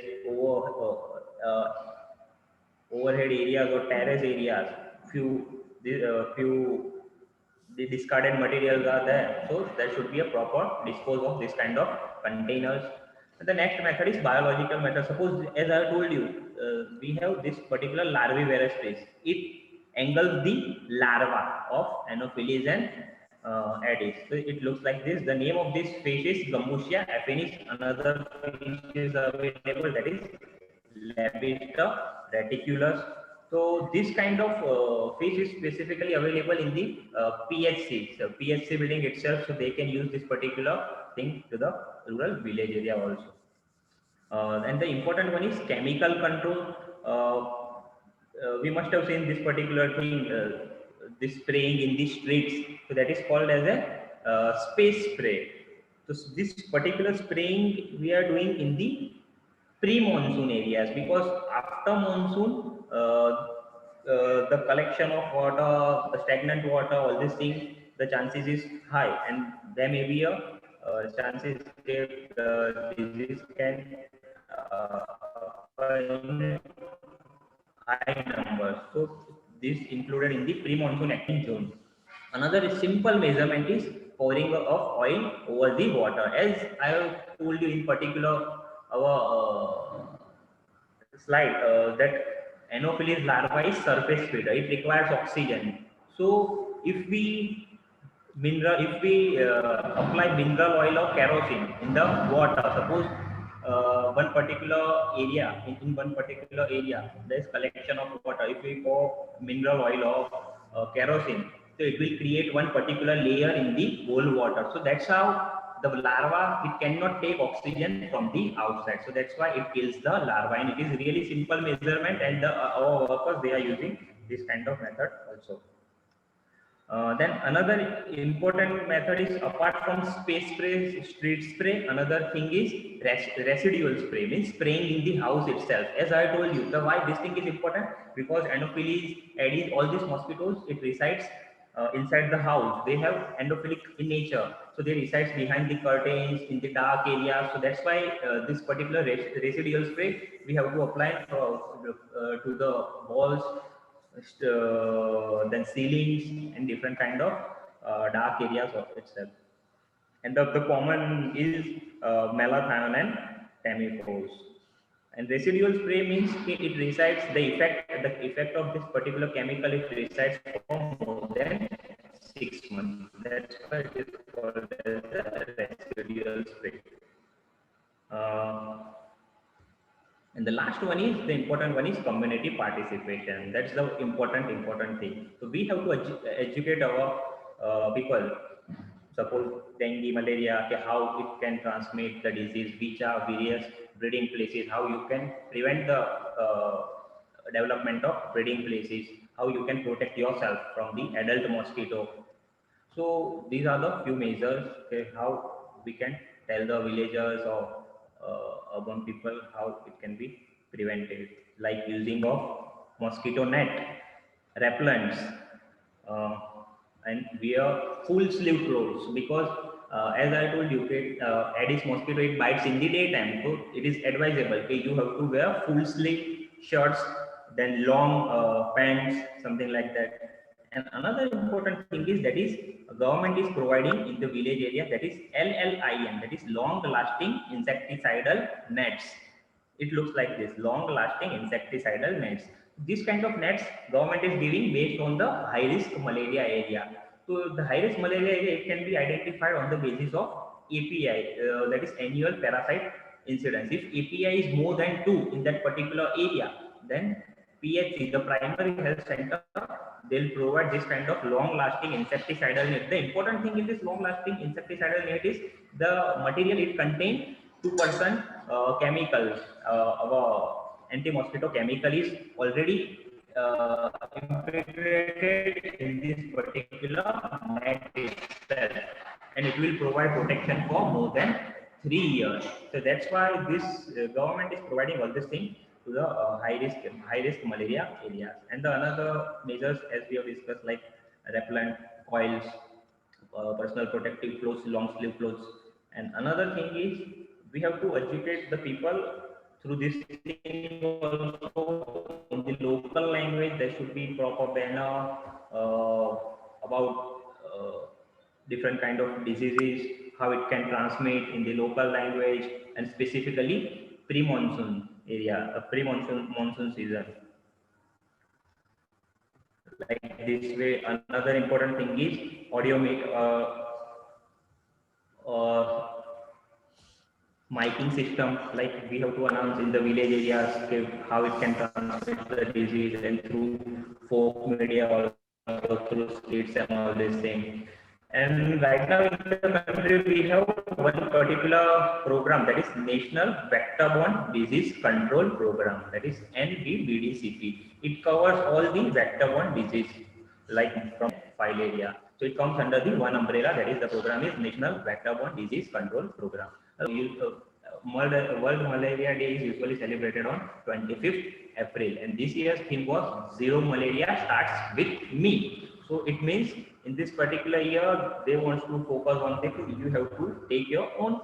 overhead areas or terrace areas, the discarded materials are there, so there should be a proper dispose of this kind of containers. And the next method is biological method. Suppose, as I told you, we have this particular larvivorous fish. It engulfs the larva of Anopheles and Aedes. So it looks like this. The name of this fish is Gambusia affinis. Another fish is available, that is Labista reticulus. So this kind of fish is specifically available in the PHC. So PHC building itself, so they can use this particular thing to the rural village area also. And the important one is chemical control. we must have seen this particular thing, this spraying in the streets. So that is called as a space spray. So this particular spraying we are doing in the pre-monsoon areas, because after monsoon, the collection of water, the stagnant water, all these things, the chances is high, and there may be a chances that disease can in high numbers. So this included in the pre-monsoon acting zone. Another simple measurement is pouring of oil over the water. As I have told you in particular our slide, that Anopheles larva is surface feeder. It requires oxygen. So if we apply mineral oil or kerosene in the water, suppose one particular area, in one particular area there is collection of water, if we pour mineral oil or kerosene, so it will create one particular layer in the whole water. So that's how the larva, it cannot take oxygen from the outside, so that's why it kills the larva. And it is really simple measurement, and our workers, they are using this kind of method also. Then another important method is, apart from space spray, street spray, another thing is residual spray, means spraying in the house itself. As I told you, why this thing is important, because Anopheles, Aedes, all these mosquitoes, it resides inside the house. They have endophilic in nature, so they reside behind the curtains, in the dark areas. So that's why this particular residual spray we have to apply to the walls, then ceilings, and different kind of dark areas of itself. And the common is malathion and tamifos. And residual spray means it resides, the effect of this particular chemical, it resides for more than 6 months. That's why it is called as the residual spray. And the last one is, the important one is community participation. That's the important thing. So we have to educate our people. Suppose dengue, malaria, how it can transmit the disease, which are various breeding places, how you can prevent the development of breeding places, how you can protect yourself from the adult mosquito. So these are the few measures, how we can tell the villagers or urban people how it can be prevented, like using of mosquito net, repellents, and wear full sleeve clothes, because as I told you, Aedes mosquito, it bites in the daytime, so it is advisable you have to wear full sleeve shirts, then long pants, something like that. And another important thing is, that is government is providing in the village area, that is LLIN, that is long lasting insecticidal nets. It looks like this, long lasting insecticidal nets. This kind of nets government is giving based on the high risk malaria area. So the high risk malaria area, it can be identified on the basis of API, that is annual parasite incidence. If API is more than 2 in that particular area, then PHC, the primary health center, they'll provide this kind of long-lasting insecticidal net. The important thing in this long-lasting insecticidal net is the material it contains 2% chemicals. Our anti-mosquito chemical is already infiltrated in this particular net itself, and it will provide protection for more than 3 years. So that's why this government is providing all these things to the high risk malaria areas. And the another measures, as we have discussed, like repellent, coils, personal protective clothes, long sleeve clothes. And another thing is, we have to educate the people through this thing also in the local language. There should be proper banner about different kind of diseases, how it can transmit in the local language, and specifically pre-monsoon area, monsoon season. Like this way. Another important thing is audio miking system, like we have to announce in the village areas how it can transmit the disease, and through folk media, also through streets and all these things. And right now in the country, we have one particular program, that is National Vector-Borne Disease Control Program, that is NVBDCP. It covers all the vector-borne disease, like from filaria. So it comes under the one umbrella, that is the program is National Vector-Borne Disease Control Program. World Malaria Day is usually celebrated on 25th April, and this year's theme was Zero Malaria Starts With Me. So it means in this particular year, they want to focus on that you have to take your own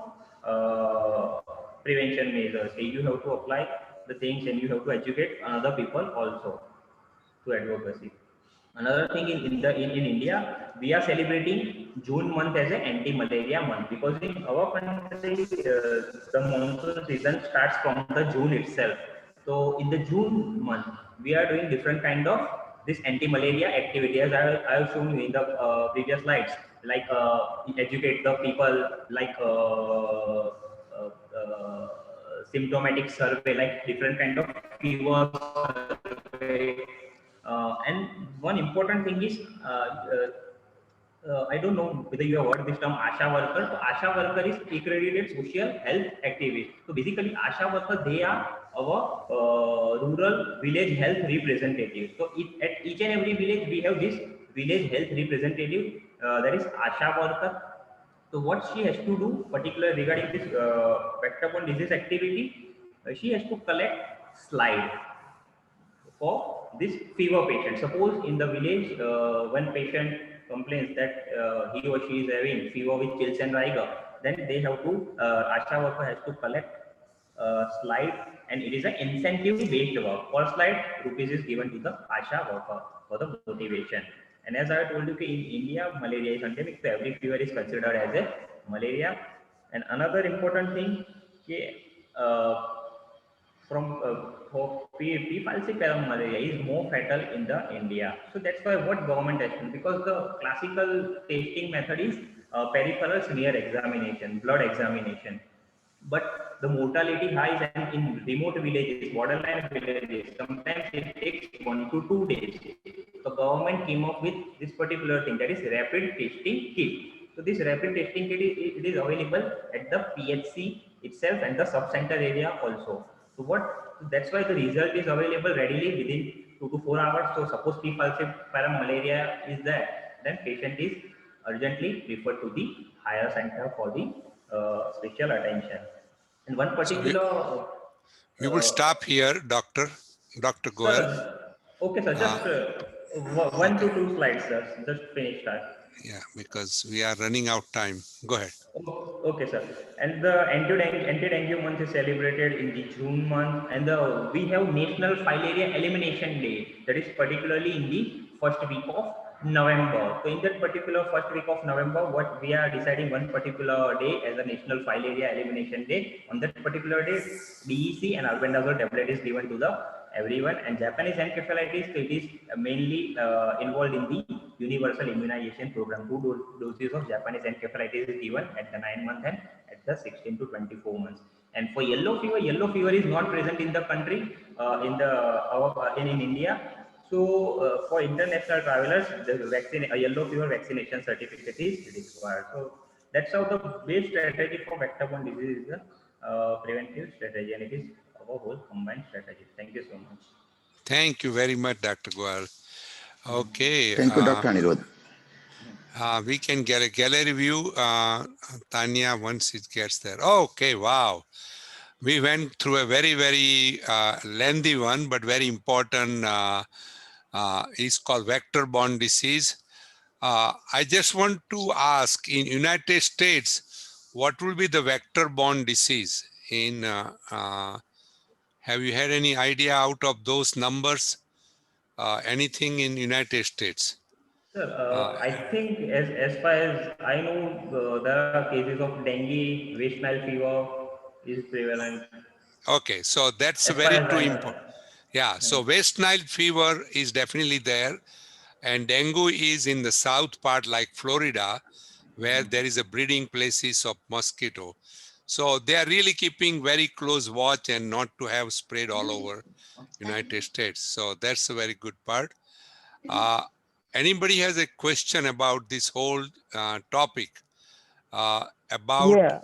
prevention measures. You have to apply the things and you have to educate other people also to advocacy. Another thing in India, we are celebrating June month as an anti-malaria month, because in our country, the monsoon season starts from the June itself. So in the June month, we are doing different kind of this anti-malaria activity, as I have shown you in the previous slides, like educate the people, like symptomatic survey, like different kind of fever survey. And one important thing is, I don't know whether you have heard this term ASHA worker. So ASHA worker is accredited social health activist. So basically ASHA worker, they are our rural village health representative. So at each and every village, we have this village health representative, that is ASHA worker. So what she has to do, particularly regarding this vector-borne disease activity, she has to collect slide for this fever patient. Suppose in the village, one patient complains that he or she is having fever with chills and rigor, then they have to, ASHA worker has to collect slide, and it is an incentive-based work. Per slide, rupees is given to the ASHA worker for the motivation. And as I told you, in India, malaria is endemic, so every fever is considered as a malaria. And another important thing, from P. falciparum malaria is more fatal in the India. So that's why what government has done, because the classical testing method is peripheral smear examination, blood examination. But the mortality high, and in remote villages, borderline villages, sometimes it takes 1 to 2 days. The government came up with this particular thing, that is rapid testing kit. So this rapid testing kit, it is available at the PHC itself and the sub-center area also. So that's why the result is available readily within 2 to 4 hours. So suppose P. falciparum malaria is there, then patient is urgently referred to the higher center for the special attention. And one particular... We will stop here, Dr. Goel. Okay, sir, just 1 to 2 slides, sir. Just finish that. Yeah, because we are running out of time. Go ahead. Okay, sir. And the anti-dengue month is celebrated in the June month, and we have National Filaria Elimination Day, that is particularly in the first week of November. So in that particular first week of November, what we are deciding one particular day as a National Filaria Elimination Day. On that particular day, DEC and albendazole tablet is given to the everyone, and Japanese encephalitis, it is mainly involved in the universal immunization program. 2 doses of Japanese encephalitis is given at the 9-month and at the 16 to 24 months. And for yellow fever is not present in the country, in India. So for international travelers, the yellow fever vaccination certificate is required. So that's how the base strategy for vector-borne disease is a preventive strategy, and it is our whole combined strategy. Thank you so much. Thank you very much, Dr. Goel. Okay. Thank you, Dr. Anirudh. We can get a gallery view, Tanya, once it gets there. Okay, wow. We went through a very, very lengthy one, but very important. Is called vector-borne disease. I just want to ask, in United States, what will be the vector-borne disease? Have you had any idea out of those numbers? Anything in United States? Sir, I think as far as I know, there are cases of dengue, West Nile fever is prevalent. Okay, so that's very too important. Yeah, so West Nile fever is definitely there, and dengue is in the south part, like Florida, where there is a breeding places of mosquito. So they are really keeping very close watch and not to have spread all over United States. So that's a very good part. Anybody has a question about this whole topic about Yeah,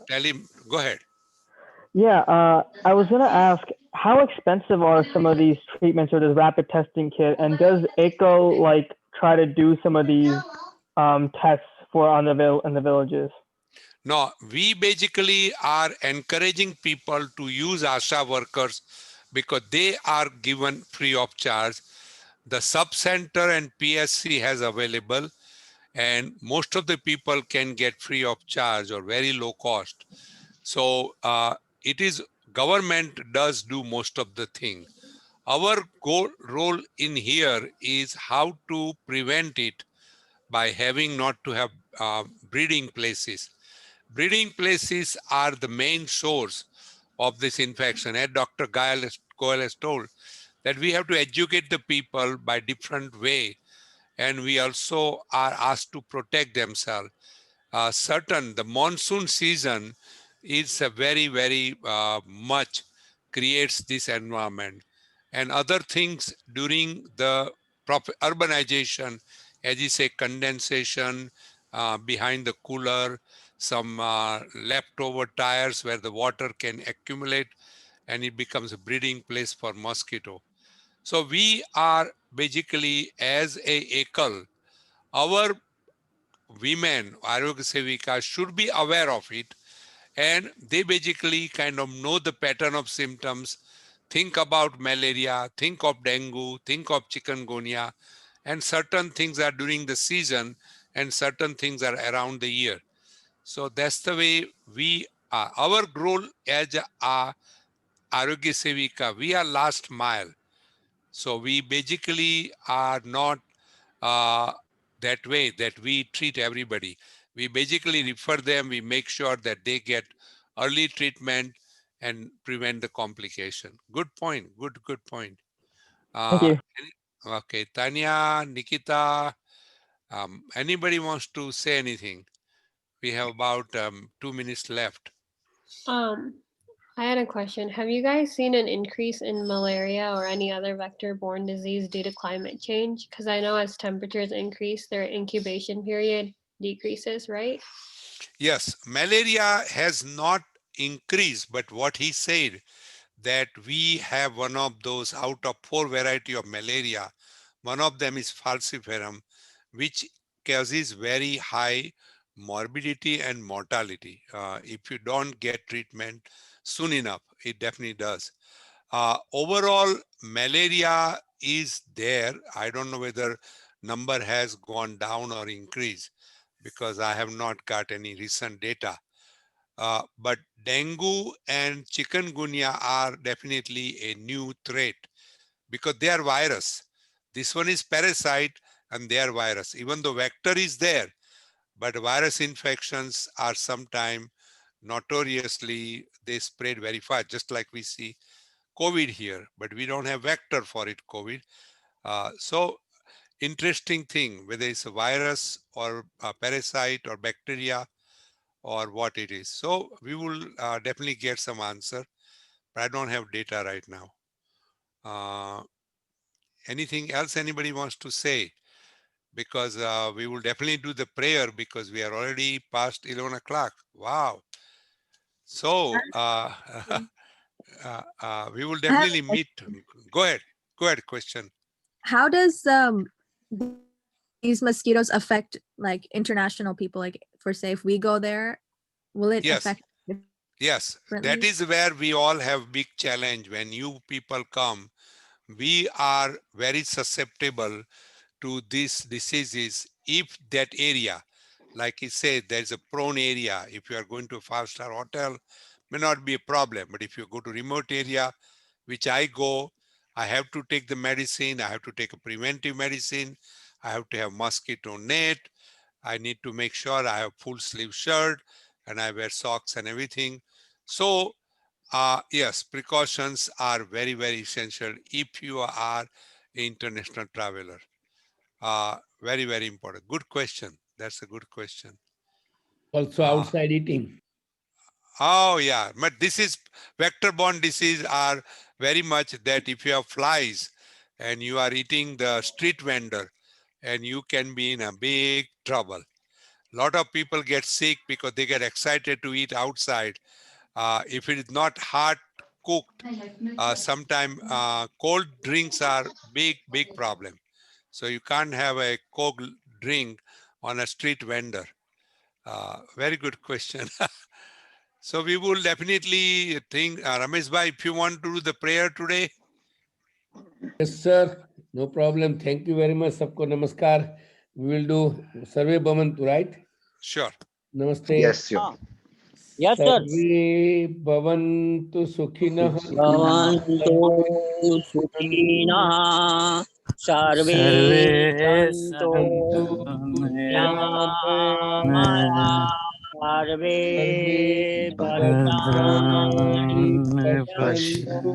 go ahead. yeah. I was gonna ask, how expensive are some of these treatments or this rapid testing kit, and does ICO like try to do some of these tests for on the in the villages? No, we basically are encouraging people to use ASHA workers because they are given free of charge. The sub-center and PSC has available, and most of the people can get free of charge or very low cost. So it is government does do most of the thing. Our role in here is how to prevent it by having not to have breeding places. Breeding places are the main source of this infection. As Dr. Goel has told, that we have to educate the people by different way, and we also are asked to protect themselves. The monsoon season is a very much creates this environment, and other things during the urbanization, as you say, condensation behind the cooler, some leftover tires where the water can accumulate and it becomes a breeding place for mosquito. So we are basically, as a ACL, our women, Arogya Sevika, should be aware of it, and they basically kind of know the pattern of symptoms, think about malaria, think of dengue, think of chikungunya, and certain things are during the season and certain things are around the year. So that's the way we are. Our role as a Arogya Sevika, we are last mile. So we basically are not that way that we treat everybody. We basically refer them, we make sure that they get early treatment and prevent the complication. Good point, good point. Thank you. Okay, Tanya, Nikita, anybody wants to say anything? We have about 2 minutes left. I had a question. Have you guys seen an increase in malaria or any other vector-borne disease due to climate change? Because I know as temperatures increase, their incubation period decreases, right? Yes, malaria has not increased, but what he said that we have one of those out of 4 variety of malaria. One of them is falciparum, which causes very high morbidity and mortality. If you don't get treatment soon enough, it definitely does. Overall, malaria is there. I don't know whether number has gone down or increased because I have not got any recent data. But dengue and chikungunya are definitely a new threat because they are virus. This one is parasite and they are virus. Even though vector is there, but virus infections are sometimes notoriously, they spread very fast, just like we see COVID here, but we don't have vector for it, COVID. So interesting thing, whether it's a virus or a parasite or bacteria or what it is. So we will definitely get some answer, but I don't have data right now. Anything else anybody wants to say? Because we will definitely do the prayer because we are already past 11 o'clock. Wow. So we will definitely meet. Go ahead. Go ahead, question. How does these mosquitoes affect like international people? Like for say, if we go there, will it Yes. affect? Yes, that differently? is where we all have big challenge. When you people come, we are very susceptible to these diseases if that area, like he said, there's a prone area. If you are going to a 5-star hotel, may not be a problem. But if you go to remote area, which I go, I have to take the medicine. I have to take a preventive medicine. I have to have mosquito net. I need to make sure I have full sleeve shirt and I wear socks and everything. So yes, precautions are very essential if you are an international traveler. Very important. Good question. That's a good question. Also outside eating. Oh yeah, but this is vector-borne disease are very much that if you have flies and you are eating the street vendor and you can be in a big trouble. Lot of people get sick because they get excited to eat outside. If it is not hot cooked, sometimes cold drinks are big problem. So you can't have a cold drink on a street vendor. Very good question. So we will definitely think, Ramesh bhai, if you want to do the prayer today. Yes, sir. No problem. Thank you very much. Sabko namaskar. We will do Sarve Bhavantu, right? Sure. Namaste. Yes, sure. Yes, sir. Sarve Bhavantu Sukhinah. Bhavantu sukhinah sarve santu niramaya sarve bhadrani pasyantu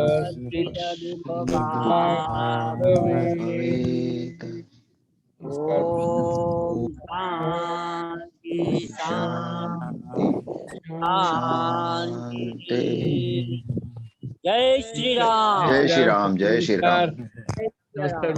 kasita Om Shanti Shanti Jai Shri Ram. Jai Shri Ram. Jai Shri Ram. Namaskar.